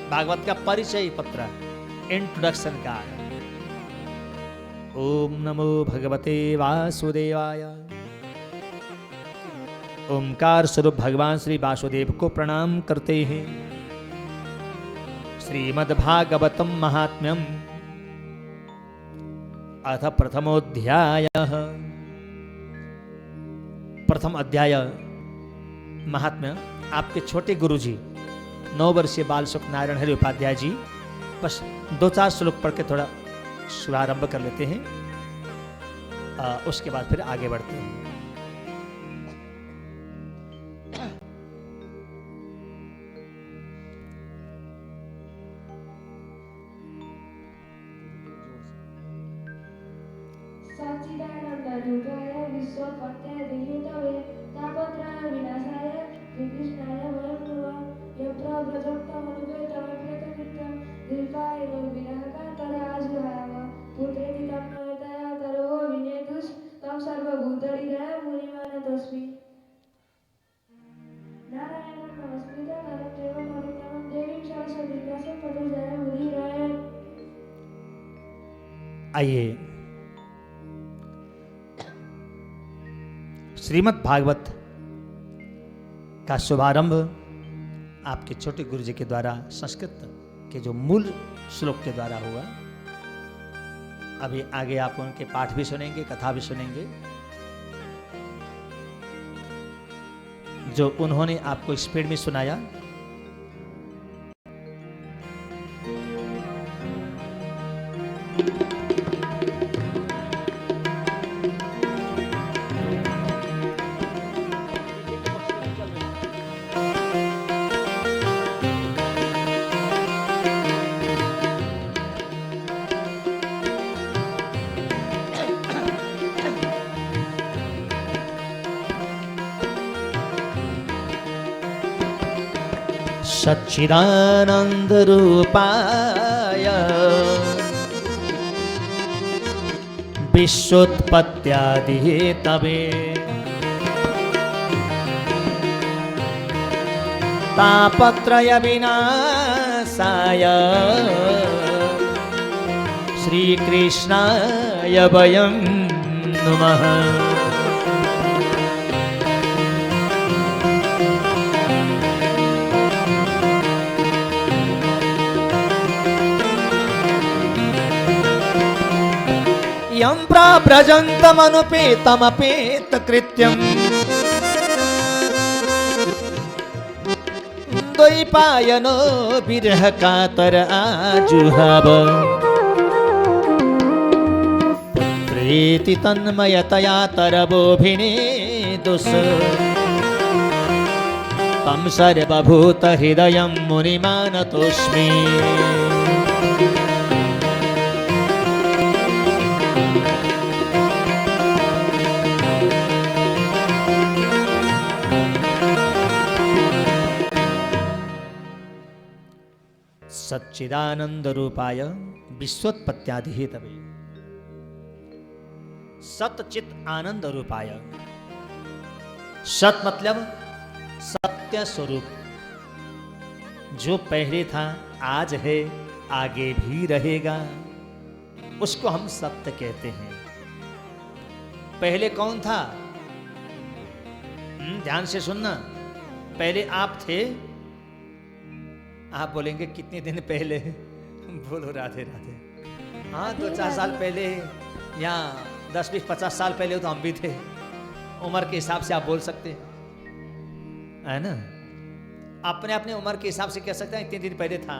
भागवत का परिचय पत्र इंट्रोडक्शन का। ओम नमो भगवते वासुदेवाय। ओंकार स्वरूप भगवान श्री वासुदेव को प्रणाम करते हैं। श्रीमद्भागवतम महात्म्यम अथ प्रथमोध्याय। प्रथम अध्याय महात्म्य। आपके छोटे गुरुजी 9 वर्षीय बाल सुख नारायण हरि उपाध्याय जी बस 2-4 श्लोक पढ़ के थोड़ा शुभारंभ कर लेते हैं, उसके बाद फिर आगे बढ़ते हैं। सच्चिदानंद रूपाय विश्वोत्पत्त्यादिहेतवे तापत्रय विनाशाय श्रीकृष्णाय वयं नुमः। यप्रव्रजन्तमनुपेतमभ्यतकृत्यं दीर्घाय विरहकातराजुहाव पुत्रेति तं नयतया तरो विनेदुस् तं सर्वभूतहृदयं मुनिमानतोऽस्मि। नारायणं नमस्कृत्य नरं चैव नरोत्तमं देवीं सरस्वतीं व्यासं ततो जयमुदीरये। आइए श्रीमद् भागवत का शुभारंभ आपके छोटे गुरु जी के द्वारा संस्कृत के जो मूल श्लोक के द्वारा हुआ। अभी आगे आप उनके पाठ भी सुनेंगे, कथा भी सुनेंगे, जो उन्होंने आपको स्पीड में सुनाया। सच्चिदानंद रूपाय विश्वोत्पत्त्यादिहेतवे तापत्रय विनाशाय श्रीकृष्णाय वयं नुमः। यं प्रव्रजन्तमनुपेतमपेतकृत्यं द्वैपायनो विरहकातर आजुहाव पुत्रेति तन्मयतया तरवोऽभिनेदुस् तं सर्वभूतहृदयं मुनिमानतोऽस्मि। सच्चिदानंद रूपाय विश्वोत्पत्त्यादिहेतवे। सतचित आनंद रूपाय। सत मतलब सत्य स्वरूप, जो पहले था, आज है, आगे भी रहेगा, उसको हम सत्य कहते हैं। पहले कौन था? ध्यान से सुनना। पहले आप थे। आप बोलेंगे कितने दिन पहले? बोलो राधे राधे। हाँ, 2-4 साल पहले या 10-20-50 साल पहले तो हम भी थे। उम्र के हिसाब से आप बोल सकते है ना। अपने अपने उम्र के हिसाब से कह सकते हैं इतने दिन पहले था।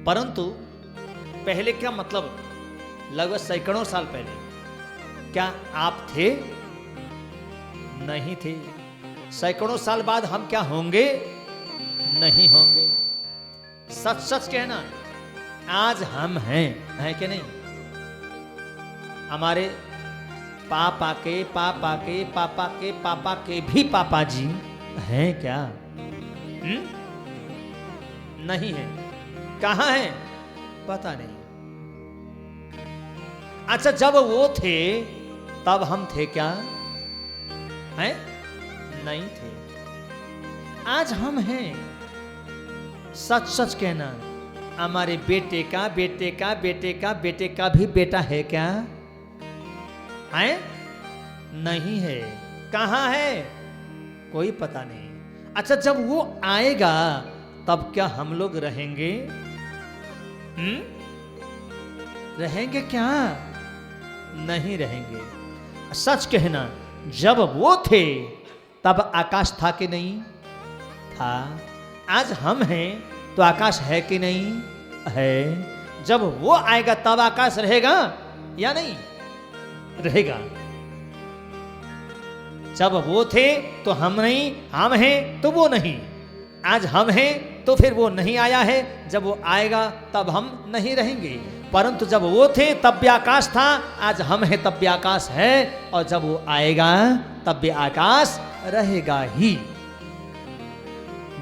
परंतु पहले क्या मतलब? लगभग सैकड़ों साल पहले। क्या आप थे? नहीं थे। सैकड़ों साल बाद हम क्या होंगे? नहीं होंगे। सच सच कहना, आज हम हैं कि नहीं? हमारे पापा के पापा के पापा के पापा के भी पापा जी हैं क्या? नहीं है। कहाँ हैं? पता नहीं। अच्छा, जब वो थे तब हम थे क्या? हैं? नहीं थे। आज हम हैं। सच सच कहना, हमारे बेटे का बेटे का बेटे का बेटे का भी बेटा है क्या? है? नहीं है। कहाँ है? कोई पता नहीं। अच्छा, जब वो आएगा तब क्या हम लोग रहेंगे? रहेंगे क्या? नहीं रहेंगे। सच कहना, जब वो थे तब आकाश था कि नहीं था? आज हम हैं तो आकाश है कि नहीं है? जब वो आएगा तब आकाश रहेगा या नहीं रहेगा? जब वो थे तो हम नहीं, हम हैं तो वो नहीं। आज हम हैं तो फिर वो नहीं आया है, जब वो आएगा तब हम नहीं रहेंगे। परंतु जब वो थे तब भी आकाश था, आज हम हैं तब भी आकाश है, और जब वो आएगा तब भी आकाश रहेगा ही।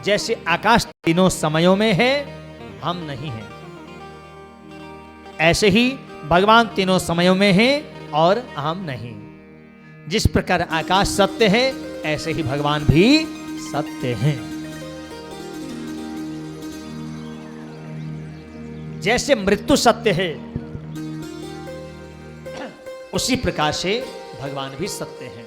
जैसे आकाश तीनों समयों में है, हम नहीं हैं, ऐसे ही भगवान तीनों समयों में है और हम नहीं। जिस प्रकार आकाश सत्य है, ऐसे ही भगवान भी सत्य हैं। जैसे मृत्यु सत्य है, उसी प्रकार से भगवान भी सत्य हैं।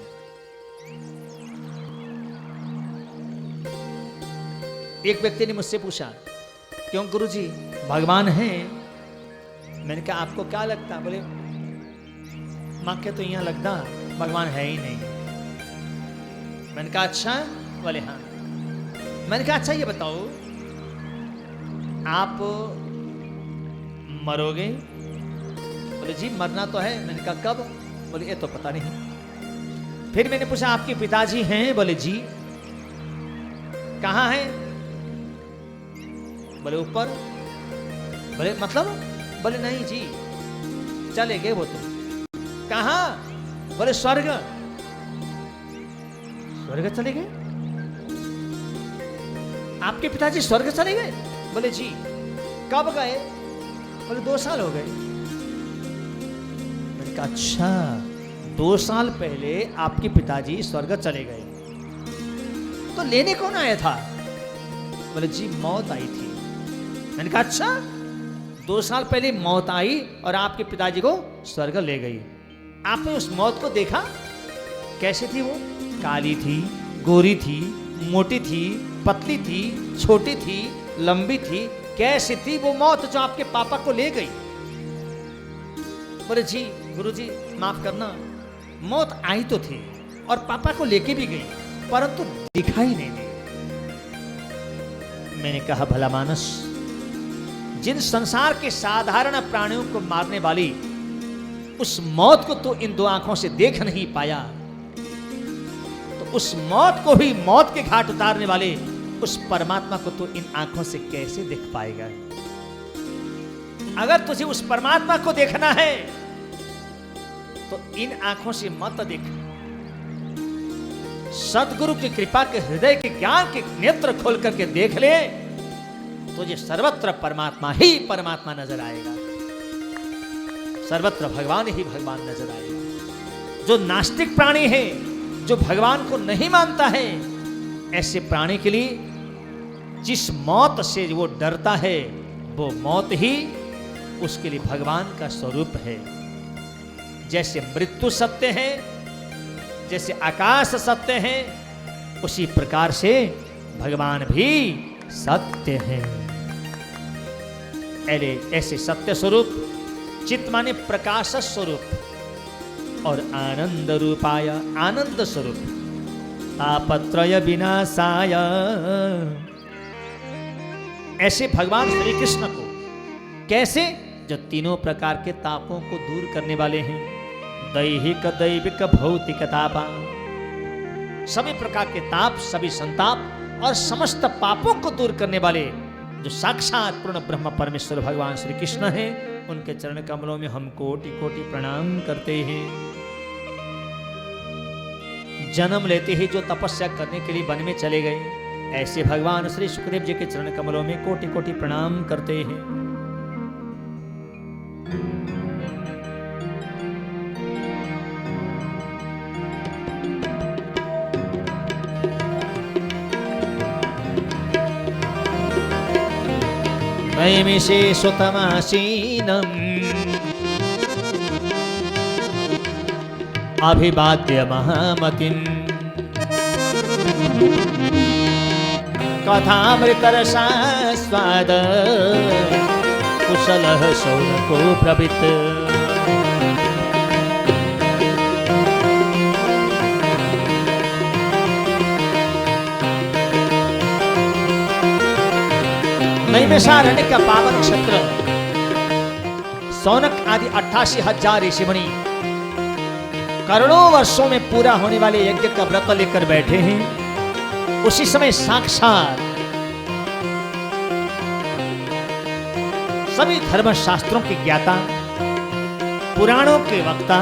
एक व्यक्ति ने मुझसे पूछा, क्यों गुरुजी भगवान हैं? मैंने कहा आपको क्या लगता? बोले मां के तो यहाँ लगता भगवान है ही नहीं। मैंने कहा अच्छा? बोले हाँ। मैंने कहा अच्छा ये बताओ, आप मरोगे? बोले जी मरना तो है। मैंने कहा कब? बोले ये तो पता नहीं। फिर मैंने पूछा आपके पिताजी हैं? बोले जी। कहाँ हैं? बोले ऊपर। बोले मतलब? बोले नहीं जी, चले गए वो तो। कहाँ? बोले स्वर्ग। स्वर्ग चले गए? आपके पिताजी स्वर्ग चले गए? बोले जी। कब गए? बोले 2 साल हो गए। मैंने कहा अच्छा, 2 साल पहले आपके पिताजी स्वर्ग चले गए, तो लेने कौन आया था? बोले जी मौत आई थी। मैंने कहा अच्छा, 2 साल पहले मौत आई और आपके पिताजी को स्वर्ग ले गई। आपने उस मौत को देखा? कैसी थी वो? काली थी, गोरी थी, मोटी थी, पतली थी, छोटी थी, लंबी थी? कैसी थी वो मौत जो आपके पापा को ले गई? बोले जी गुरुजी माफ करना, मौत आई तो थी और पापा को लेके भी गई, परंतु दिखाई नहीं दी। मैंने कहा भला मानस, जिन संसार के साधारण प्राणियों को मारने वाली उस मौत को तो इन 2 आंखों से देख नहीं पाया, तो उस मौत को ही मौत के घाट उतारने वाले उस परमात्मा को तो इन आंखों से कैसे देख पाएगा? अगर तुझे उस परमात्मा को देखना है तो इन आंखों से मत देख। सदगुरु की कृपा के हृदय के ज्ञान के नेत्र खोल करके देख ले, तुझे सर्वत्र परमात्मा ही परमात्मा नजर आएगा, सर्वत्र भगवान ही भगवान नजर आएगा। जो नास्तिक प्राणी है, जो भगवान को नहीं मानता है, ऐसे प्राणी के लिए जिस मौत से वो डरता है, वो मौत ही उसके लिए भगवान का स्वरूप है। जैसे मृत्यु सत्य है, जैसे आकाश सत्य है, उसी प्रकार से भगवान भी सत्य है। ऐसे सत्य स्वरूप, चित्त माने प्रकाश स्वरूप और आनंद रूपाय, आनंद स्वरूप, तापत्रय विनाशाय, ऐसे भगवान श्री कृष्ण को कैसे? जो तीनों प्रकार के तापों को दूर करने वाले हैं। दैहिक दैविक भौतिक तापा, सभी प्रकार के ताप, सभी संताप और समस्त पापों को दूर करने वाले जो साक्षात पूर्ण ब्रह्म परमेश्वर भगवान श्री कृष्ण हैं, उनके चरण कमलों में हम कोटि कोटि प्रणाम करते हैं। जन्म लेते ही जो तपस्या करने के लिए वन में चले गए, ऐसे भगवान श्री सुखदेव जी के चरण कमलों में कोटि कोटि प्रणाम करते हैं। नैमिषे सुतमासीनम् अभिवाद्य महामतिम् कथामृतरसास्वाद कुशलः शौनको प्रवृत्त नैमिषारण्य का पावन क्षेत्र सौनक आदि 88,000 ऋषिमुनि करोड़ों वर्षों में पूरा होने वाले यज्ञ का व्रत लेकर बैठे हैं। उसी समय साक्षात सभी धर्म शास्त्रों के ज्ञाता, पुराणों के वक्ता,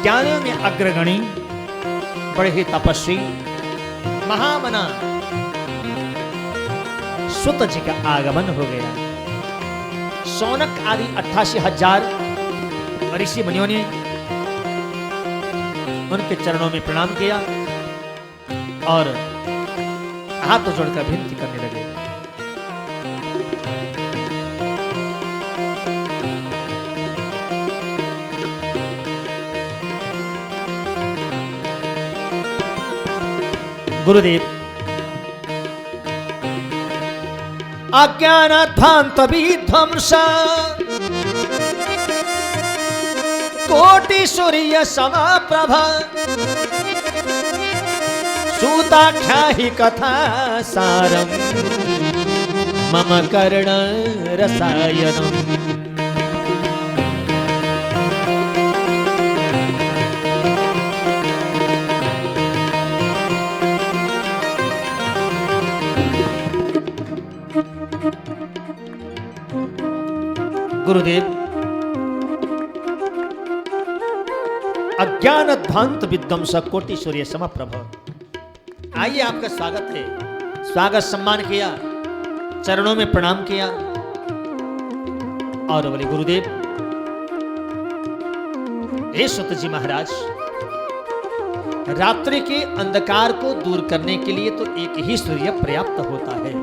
ज्ञानियों में अग्रगणी, बड़े ही तपस्वी महामना सुत जी का आगमन हो गया। सौनक आदि 88,000 ऋषि मुनियों ने उनके चरणों में प्रणाम किया और हाथ जोड़कर विनती करने लगे। गुरुदेव, अज्ञानाध्वांत विध्वंस कोटि सूर्य समप्रभ सूताख्या हि कथा सारम मम कर्ण रसायनम। गुरुदेव, अज्ञान ध्वांत विध्वंस कोटि सूर्य समप्रभ, आइए आपका स्वागत है। स्वागत सम्मान किया, चरणों में प्रणाम किया और बोले गुरुदेव, हे सुत जी महाराज, रात्रि के अंधकार को दूर करने के लिए तो एक ही सूर्य पर्याप्त होता है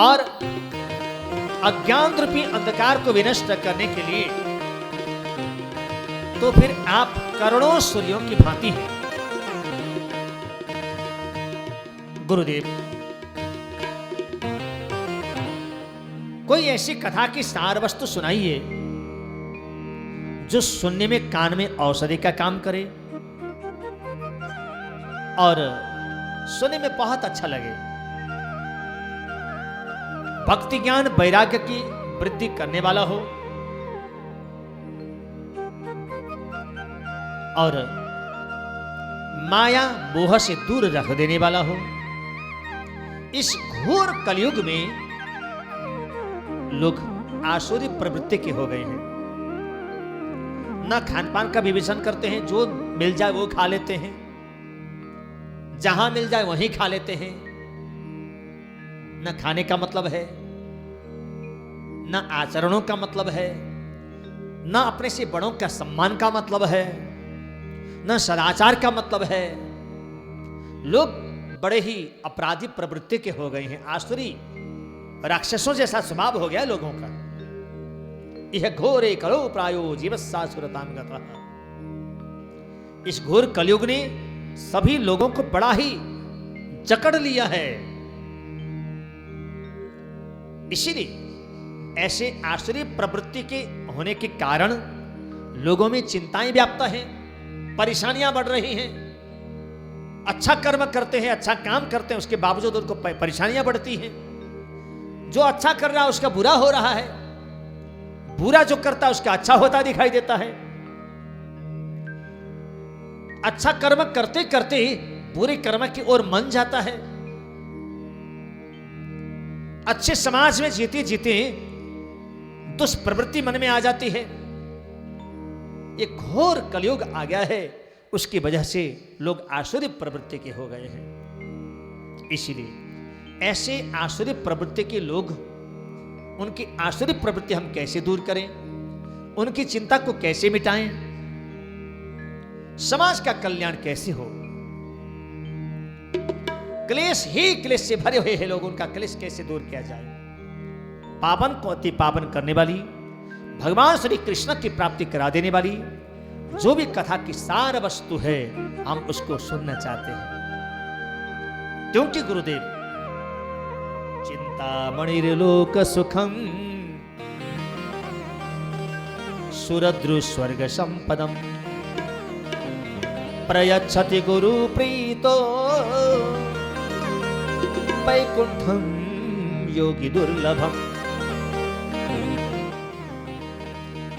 और अज्ञान रूपी अंधकार को विनष्ट करने के लिए तो फिर आप करोड़ों सूर्यों की भांति हैं। गुरुदेव, कोई ऐसी कथा की सार वस्तु सुनाइए जो सुनने में कान में औषधि का काम करे और सुनने में बहुत अच्छा लगे, भक्ति ज्ञान वैराग्य की वृद्धि करने वाला हो और माया मोह से दूर रख देने वाला हो। इस घोर कलयुग में लोग आसुरी प्रवृत्ति के हो गए हैं, न खान पान का विवेचन करते हैं, जो मिल जाए वो खा लेते हैं, जहां मिल जाए वहीं खा लेते हैं। न खाने का मतलब है, न आचरणों का मतलब है, न अपने से बड़ों का सम्मान का मतलब है, न सदाचार का मतलब है। लोग बड़े ही अपराधी प्रवृत्ति के हो गए हैं, आसुरी राक्षसों जैसा स्वभाव हो गया लोगों का। यह घोरे कलो प्रायो जीवस्सासुरतां गतः। इस घोर कलयुग ने सभी लोगों को बड़ा ही जकड़ लिया है। इसीलिए ऐसे आसुरी प्रवृत्ति के होने के कारण लोगों में चिंताएं व्याप्त हैं, परेशानियां बढ़ रही हैं। अच्छा कर्म करते हैं, अच्छा काम करते हैं, उसके बावजूद उनको परेशानियां बढ़ती हैं। जो अच्छा कर रहा है उसका बुरा हो रहा है, बुरा जो करता है उसका अच्छा होता दिखाई देता है। अच्छा कर्म करते करते ही बुरे कर्म की ओर मन जाता है। अच्छे समाज में जीते जीते दुष्प्रवृत्ति मन में आ जाती है। ये घोर कलयुग आ गया है, उसकी वजह से लोग आसुरी प्रवृत्ति के हो गए हैं। इसीलिए ऐसे आसुरी प्रवृत्ति के लोग, उनकी आसुरी प्रवृत्ति हम कैसे दूर करें, उनकी चिंता को कैसे मिटाएं, समाज का कल्याण कैसे हो। क्लेश ही क्लेश से भरे हुए हैं लोग, उनका क्लेश कैसे दूर किया जाए। पावन को अति पावन करने वाली, भगवान श्री कृष्ण की प्राप्ति करा देने वाली जो भी कथा की सार वस्तु है, हम उसको सुनना चाहते हैं। क्योंकि गुरुदेव चिंतामणिर्लोक सुखम सुरद्रु स्वर्ग संपदम प्रयच्छति गुरु प्रीतो वैकुंठम योगी दुर्लभम।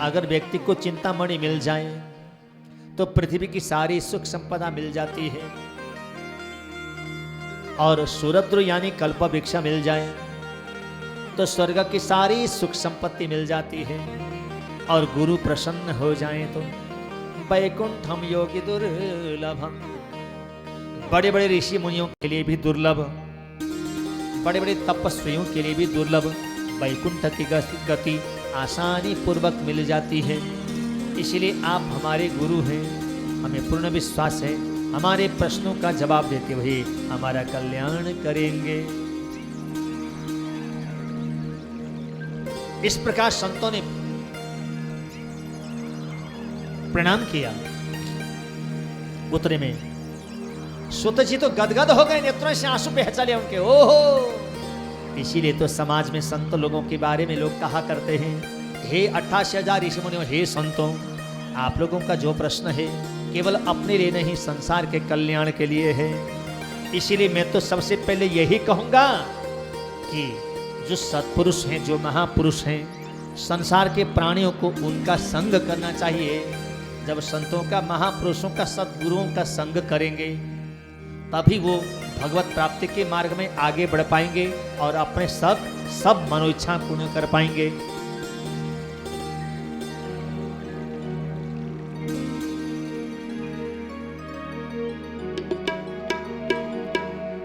अगर व्यक्ति को चिंतामणि मिल जाए तो पृथ्वी की सारी सुख संपदा मिल जाती है, और सुरद्र यानी कल्प वृक्ष मिल जाए तो स्वर्ग की सारी सुख संपत्ति मिल जाती है, और गुरु प्रसन्न हो जाए तो वैकुंठम योगी दुर्लभम। बड़े बड़े ऋषि मुनियों के लिए भी दुर्लभ, बड़े बड़े तपस्वियों के लिए भी दुर्लभ वैकुंठ की गति आसानी पूर्वक मिल जाती है। इसलिए आप हमारे गुरु हैं, हमें पूर्ण विश्वास है हमारे प्रश्नों का जवाब देते हुए हमारा कल्याण करेंगे। इस प्रकार संतों ने प्रणाम किया। उतरे में सुत जी तो गदगद हो गए, नेत्रों से आंसू बह चले उनके। ओहो, इसीलिए तो समाज में संत लोगों के बारे में लोग कहा करते हैं, हे 88,000 ऋषि मुनियों, हे संतों, आप लोगों का जो प्रश्न है केवल अपने लिए नहीं, संसार के कल्याण के लिए है। इसीलिए मैं तो सबसे पहले यही कहूंगा कि जो सत्पुरुष हैं, जो महापुरुष हैं, संसार के प्राणियों को उनका संग करना चाहिए। जब संतों का, महापुरुषों का, सद्गुरुओं का संग करेंगे तभी वो भगवत प्राप्ति के मार्ग में आगे बढ़ पाएंगे और अपने सब मनोइच्छा पूर्ण कर पाएंगे।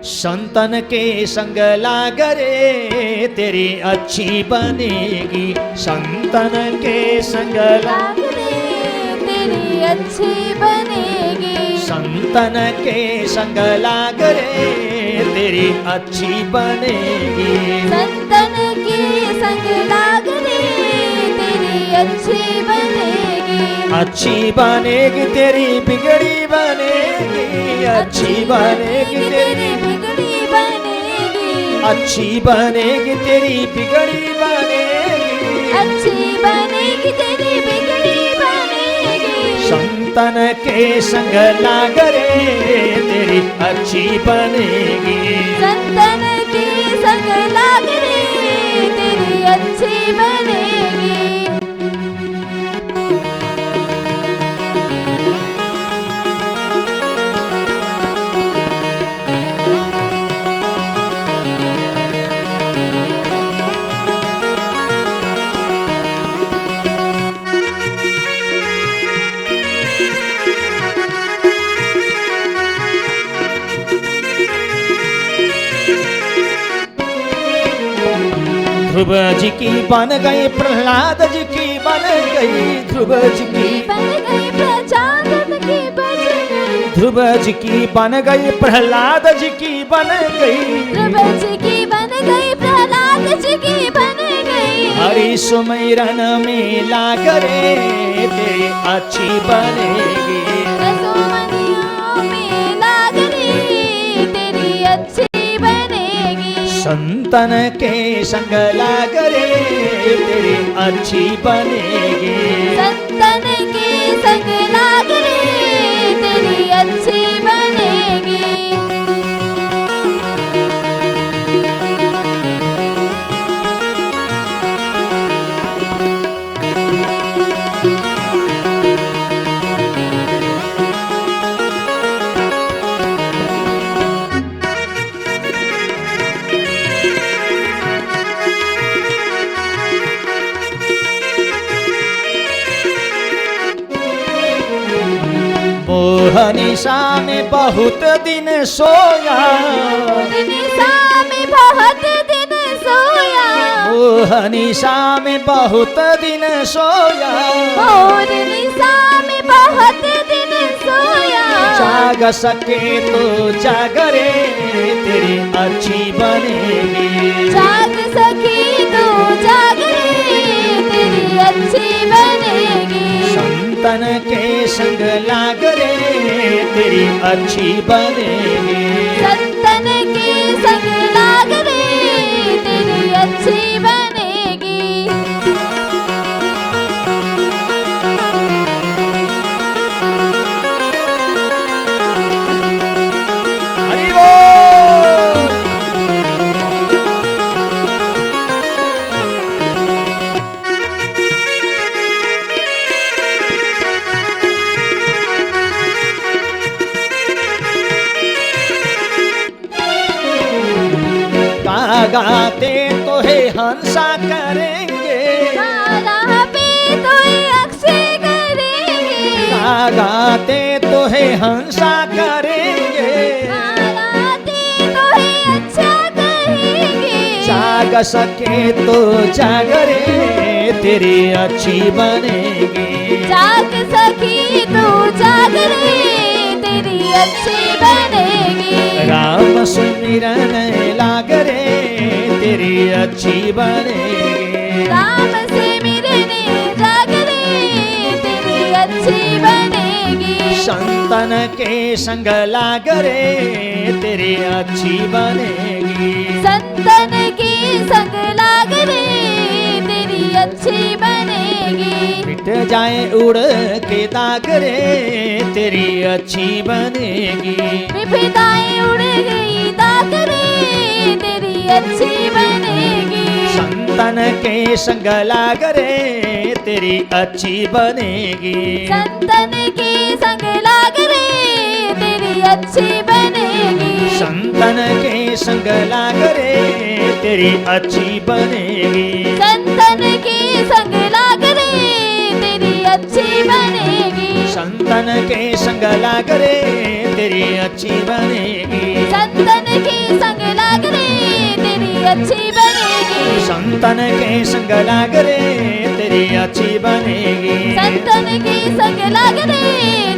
संतन के संग लागरे तेरी अच्छी बनेगी, संतन के संग लागरे तेरी अच्छी बनेगी, संतन के संग लागरे तेरी अच्छी बनेगी, संतन के संग लागरे तेरी अच्छी बनेगी, अच्छी बनेगी तेरी बिगड़ी बनेगी, अच्छी बनेगी तेरी बिगड़ी बनेगी, अच्छी बनेगी तेरी बिगड़ी बनेगी, अच्छी बनेगी तेरी बिगड़ी बनेगी, संतन के संग लागरे तेरी अच्छी बनेगी, संतन के संग लागरे तेरी अच्छी बनेगी। ध्रुव जी की बन गई, प्रहलाद जी की बन गई, ध्रुव जी की बन गई प्रजापत की बन गई, ध्रुव जी की बन गई, प्रहलाद जी की बन गई, ध्रुव जी की बन गई, प्रहलाद जी की बन गई, हरि सुमिरन में लागरे तेरी अच्छी बनेगी, रसोमनियों में लागरे तेरी अच्छी बनेगी, संतन के संग लागरे तेरी अच्छी बनेगी, संतन के संग लागरे तेरी अच्छी बनेगी। मोहनिशा में बहुत दिन सोया, मोहनिशा में बहुत दिन सोया, मोहनिशा में बहुत दिन सोया, मोहनिशा में बहुत दिन सोया, जाग जाग सके तो जागरे तेरी अच्छी बनेगी। जाग सके तो जाग रे तेरी अच्छी बनेगी। संतन के संग लाग रे तेरी अच्छी बनेगी। संतन के संग लाग रे तेरी अच्छी बनेगी। हरि बोल। गाते तो है हंसा करेंगे। गाना पे तो अक्षय करेंगे। गाते तो है हंसा करेंगे। गाते तो अच्छा कहेंगे। जाग सके तो जागरे तेरी अच्छी बनेगी। जाग सकी तो जाग रे तेरी अच्छी बनेगी। राम सुमिरन लाग रे तेरी अच्छी बनेगी। राम से मिलने जाग रे तेरी अच्छी बनेगी। संतन के संग लाग रे तेरी अच्छी बनेगी। संतन के संग लाग रे तेरी अच्छी बनेगी। मिट जाए उड़ के दाग रे तेरी अच्छी बनेगी। विपदाएं उड़ गई दाग रे तेरी अच्छी बनेगी। संतन के संग लाग रे तेरी अच्छी बनेगी। संतन के संग लाग रे तेरी अच्छी बनेगी। संतन के संग लाग रे तेरी अच्छी बनेगी। संतन के संग लाग रे तेरी अच्छी बनेगी। संतन के संग लाग रे तेरी अच्छी बनेगी। संतन के संग लाग रे तेरी अच्छी बनेगी। संतन के संग लाग रे तेरी अच्छी बनेगी। संतन के संग लाग रे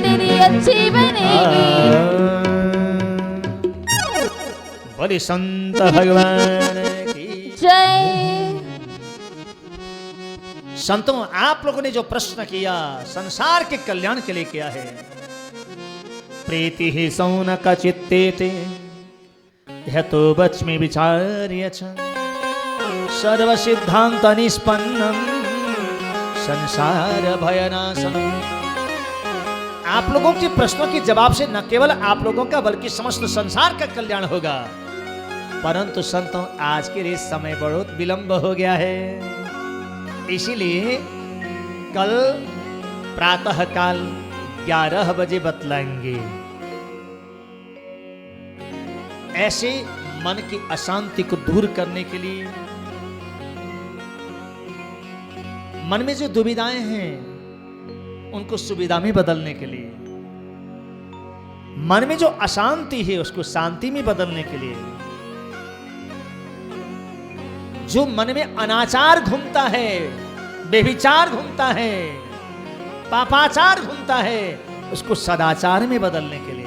तेरी अच्छी बनेगी। बोले संत भगवान की। जय। संतों, आप लोगों ने जो प्रश्न किया संसार के कल्याण के लिए किया है। प्रीति ही सौनक चित्ते ते यह तो बच में विचार्य सर्व सिद्धांत निष्पन्नम संसार भयनाशनम। आप लोगों के प्रश्नों के जवाब से न केवल आप लोगों का बल्कि समस्त संसार का कल्याण होगा। परंतु संतों, आज के लिए समय बहुत विलंब हो गया है, इसीलिए कल प्रातः काल 11 बजे बतलाएंगे। ऐसे मन की अशांति को दूर करने के लिए, मन में जो दुविधाएं हैं उनको सुविधा में बदलने के लिए, मन में जो अशांति है उसको शांति में बदलने के लिए, जो मन में अनाचार घूमता है, बेविचार घूमता है, पापाचार घूमता है, उसको सदाचार में बदलने के लिए,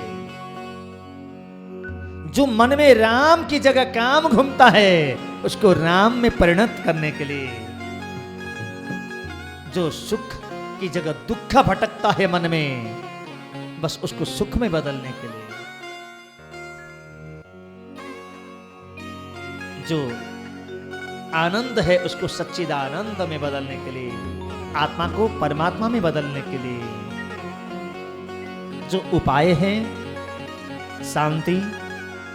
जो मन में राम की जगह काम घूमता है उसको राम में परिणत करने के लिए, जो सुख की जगह दुख भटकता है मन में, बस उसको सुख में बदलने के लिए, जो आनंद है उसको सच्चिदानंद में बदलने के लिए, आत्मा को परमात्मा में बदलने के लिए जो उपाय है शांति,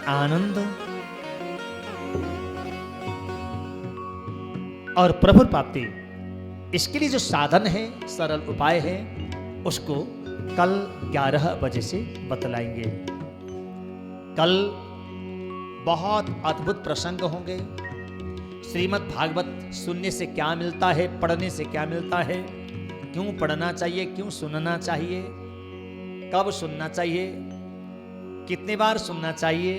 आनंद और प्रभु प्राप्ति, इसके लिए जो साधन है, सरल उपाय है, उसको कल 11 बजे से बतलाएंगे। कल बहुत अद्भुत प्रसंग होंगे। श्रीमद् भागवत सुनने से क्या मिलता है, पढ़ने से क्या मिलता है, क्यों पढ़ना चाहिए, क्यों सुनना चाहिए, कब सुनना चाहिए, कितने बार सुनना चाहिए,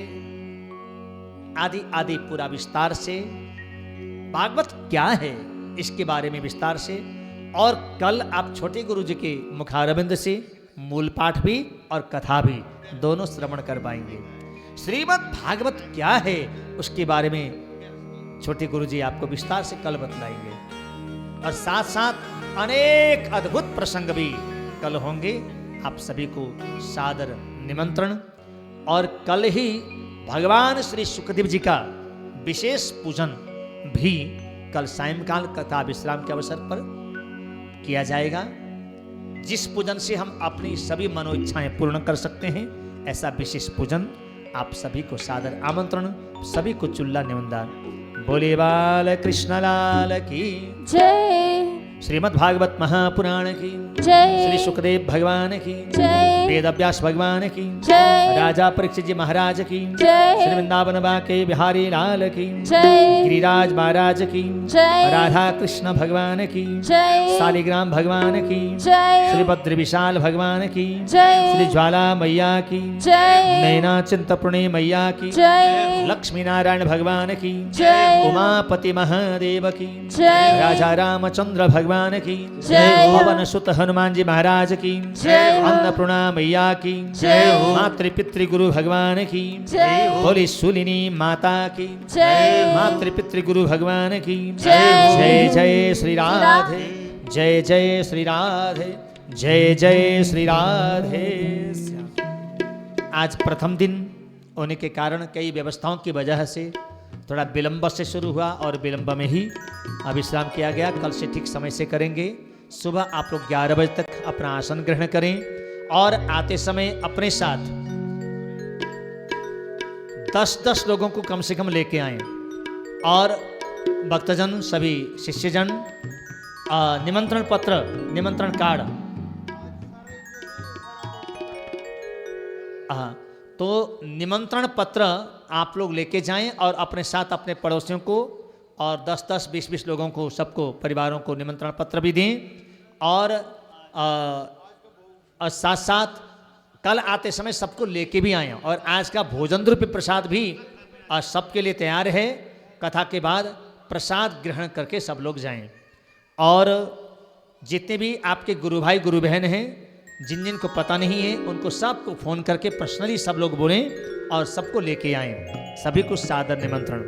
आदि आदि पूरा विस्तार से, भागवत क्या है इसके बारे में विस्तार से, और कल आप छोटे गुरु जी के मुखारबिंद से मूल पाठ भी और कथा भी दोनों श्रवण कर पाएंगे। श्रीमद् भागवत क्या है उसके बारे में छोटे गुरुजी आपको विस्तार से कल बतलाएंगे, और साथ साथ अनेक अद्भुत प्रसंग भी कल होंगे। आप सभी को सादर निमंत्रण। और कल ही भगवान श्री सुखदेव जी का विशेष पूजन भी कल सायंकाल कथा विश्राम के अवसर पर किया जाएगा, जिस पूजन से हम अपनी सभी मनोइच्छाएं पूर्ण कर सकते हैं। ऐसा विशेष पूजन आप सभी को सादर आमंत्रण, सभी को चुल्ला निवंदन। बोले बाल कृष्ण लाल की जय। श्रीमद् भागवत महापुराण की जय। श्री सुखदेव भगवान की जय। वेद व्यास भगवान की जय। राजा परीक्षित जी महाराज की जय। श्री वृंदावन बाके बिहारी लाल की जय। गिरिराज महाराज की जय। राधा कृष्ण भगवान की जय। शालिग्राम भगवान की जय। श्री भद्र विशाल भगवान की जय। श्री ज्वाला मैया की जय। नैना चिंतपूर्णी मैया की जय। लक्ष्मी नारायण भगवान की जय। उमापति महादेव की जय। राजा रामचंद्र भगवान की जय। पवन सुत हनुमान जी महाराज की जय। अन्नपूर्णा मैया की जय। मातृ पितृ गुरु भगवान की जय। बोली शूलिनी माता की जय। मातृ पितृ गुरु भगवान की जय। जय जय श्री राधे, जय जय श्री राधे, जय जय श्री राधे। आज प्रथम दिन होने के कारण कई व्यवस्थाओं की वजह से थोड़ा विलंब से शुरू हुआ और विलंब में ही विश्राम किया गया। कल से ठीक समय से करेंगे। सुबह आप लोग 11 बजे तक अपना आसन ग्रहण करें और आते समय अपने साथ 10-10 लोगों को कम से कम लेके आए, और भक्तजन सभी शिष्यजन निमंत्रण पत्र, निमंत्रण कार्ड, तो निमंत्रण पत्र आप लोग लेके जाएं और अपने साथ अपने पड़ोसियों को और 10-10, 20-20 लोगों को, सबको, परिवारों को निमंत्रण पत्र भी दें। और साथ साथ कल आते समय सबको लेके भी आए, और आज का भोजन रूपी प्रसाद भी सबके लिए तैयार है। कथा के बाद प्रसाद ग्रहण करके सब लोग जाएं। और जितने भी आपके गुरु भाई गुरु बहन हैं, जिन जिन को पता नहीं है, उनको सबको फोन करके पर्सनली सब लोग बोलें और सबको लेके आएं। सभी को सादर निमंत्रण।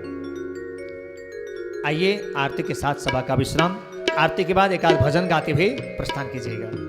आइए आरती के साथ सभा का विश्राम। आरती के बाद एक आध भजन गाते हुए प्रस्थान कीजिएगा।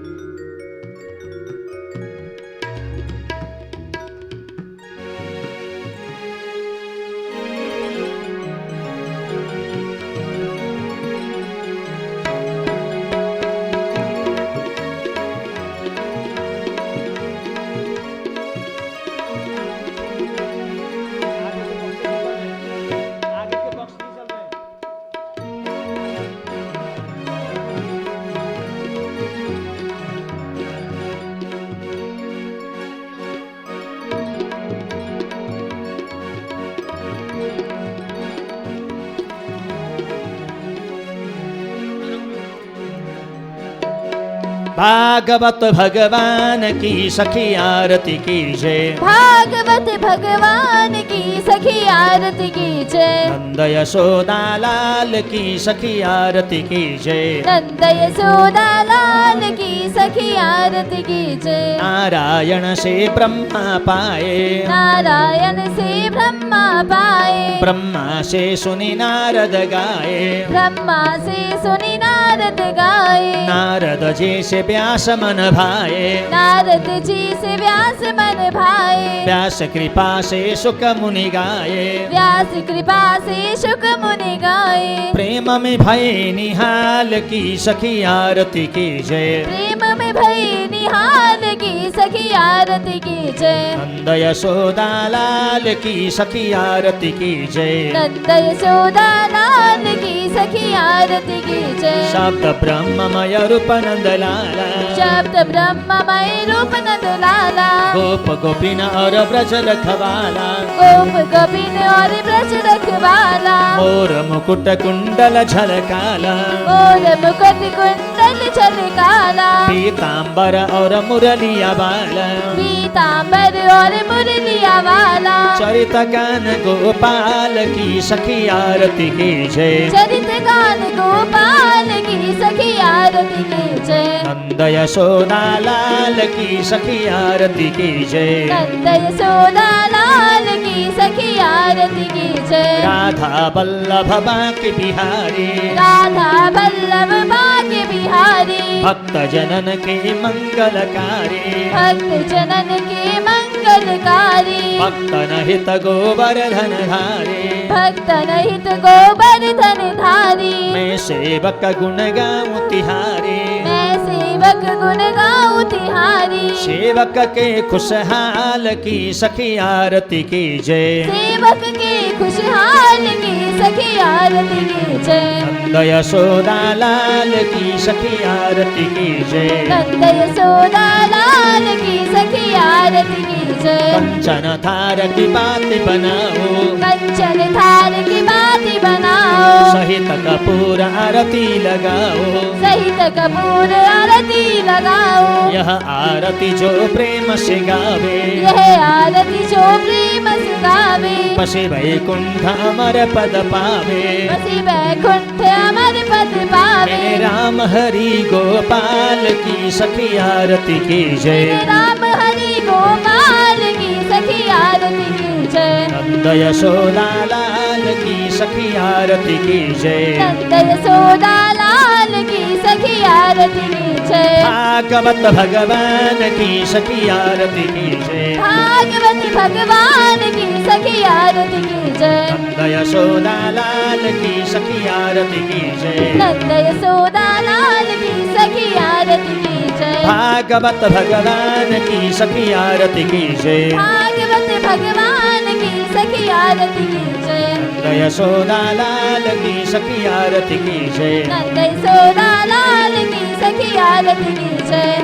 भागवत भगवान की सखी आरती की जय। भागवत भगवान की सखी आरती की जय। नंद यशोदा लाल की सखी आरती की जय। नंद यशोदा लाल की सखी आरती की जय। नारायण से ब्रह्मा पाए, नारायण से ब्रह्मा पाए। ब्रह्मा से सुनी नारद गाए, ब्रह्मा से सुनी नारद गाए। नारद जी से व्यास मन भाए, नारद जी से व्यास मन भाए। व्यास कृपा से सुख मुनि गाए, व्यास कृपा से सुख मुनि गाए। प्रेम में भय निहाल की सखी आरती की जय। प्रेम में भई निहाल की सखी आरती की जय। नंद यशोदा लाल की सखी आरती की जय। नंद यशोदा लाल की सखी आरती की जय। शब्द ब्रह्ममय रूप नंद लाला, शब्द ब्रह्ममय रूप नंद लाला। गोप गोपिन और ब्रज रखवाला, गोप गोपिन और ब्रज रखवाला। मोर मुकुट कुंडल झलकाला, मोर मुकुट कुंडल झलकाला। पीतांबर और मुरलिया बाला, पीतांबर और मुरलिया वाला। चरित गान गोपाल की सखी आरती की जय। चरित गान गोपाल की सखी आरती की जय। नंद नंद यशोदा लाल की सखी आरती की जय। नंद यशोदा लाल की सखी आरती की जय। राधा वल्लभ बांके बिहारी, राधा वल्लभ बांके बिहारी, भक्त जनन के मंगलकारी, भक्त जनन के मंगलकारी, भक्तन हित गोवर्धन धारी, भक्तन हित गोवर्धन धारी। मैं सेवक गुण गाऊं तिहारी, मैं सेवक गुण गाऊं तिहारी। सेवक के खुशहाल की सखी आरती की जय। सेवक के खुशहाल की सखी आरती की जय। नंद यशोदा लाल की सखी आरती की जय। नंद यशोदा लाल की सखी आरती की जय। कंचन थार की बात बनाओ, कंचन थार की बाती बनाओ, सहित कपूर आरती लगाओ, सहित कपूर आरती लगाओ। यह आरती जो प्रेम से गावे, यह आरती जो प्रेम से गावे, पशि वैकुंठ अमर पद पावे। बसी वैकुंठ अमर पद पावे। मेरे राम हरि गोपाल की सखी आरती की जय। राम हरि गोपाल की सखी आरती की जय। नंद यशोदा लाल की सखी आरती की जय। नंद यशोदा लाल की सखी आरती की जय। भागवत भगवान की सखी आरती की जय। भागवत भगवान की सखी आरती की जय। नंद यशोदा लाल की सखी आरती की जय। नंद यशोदा लाल की सखी आरती की जय। भागवत भगवान की सखी आरती की जय। भागवत भगवान की सखी आरती की जय। नंद यशोदा लाल की सखी आरती की जय। नंद यशोदा लाल की सखी आरती की जय।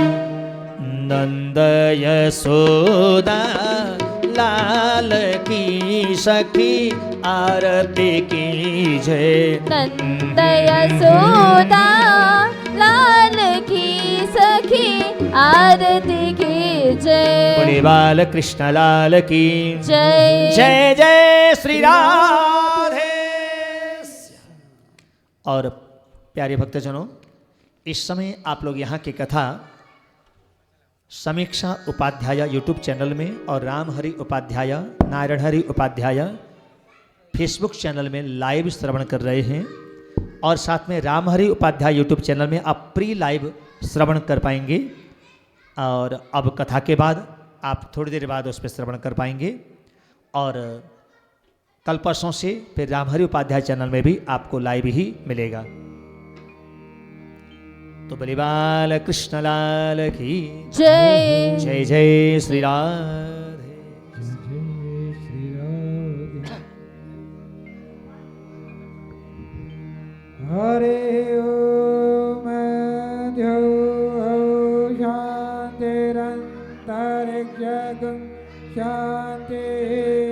नंद यशोदा लाल की सखी आरती की जय। नंद यशोदा लाल की सखी आरती की जय। बोले बाल कृष्ण लाल की जय। जय जय श्री राधे। और प्यारे भक्तजनों, इस समय आप लोग यहाँ की कथा समीक्षा उपाध्याय यूट्यूब चैनल में और राम हरि उपाध्याय, नारायण हरि उपाध्याय फेसबुक चैनल में लाइव श्रवण कर रहे हैं। और साथ में राम हरि उपाध्याय यूट्यूब चैनल में आप प्री लाइव श्रवण कर पाएंगे। और अब कथा के बाद आप थोड़ी देर बाद उस पर श्रवण कर पाएंगे। और कल परसों से फिर राम हरि उपाध्याय चैनल में भी आपको लाइव ही मिलेगा। तो बलिबाल कृष्ण लाल की जय। जय जय श्री राधे। हरे ओम द्यौ शान्तिरन्तरिक्षं शान्तिः।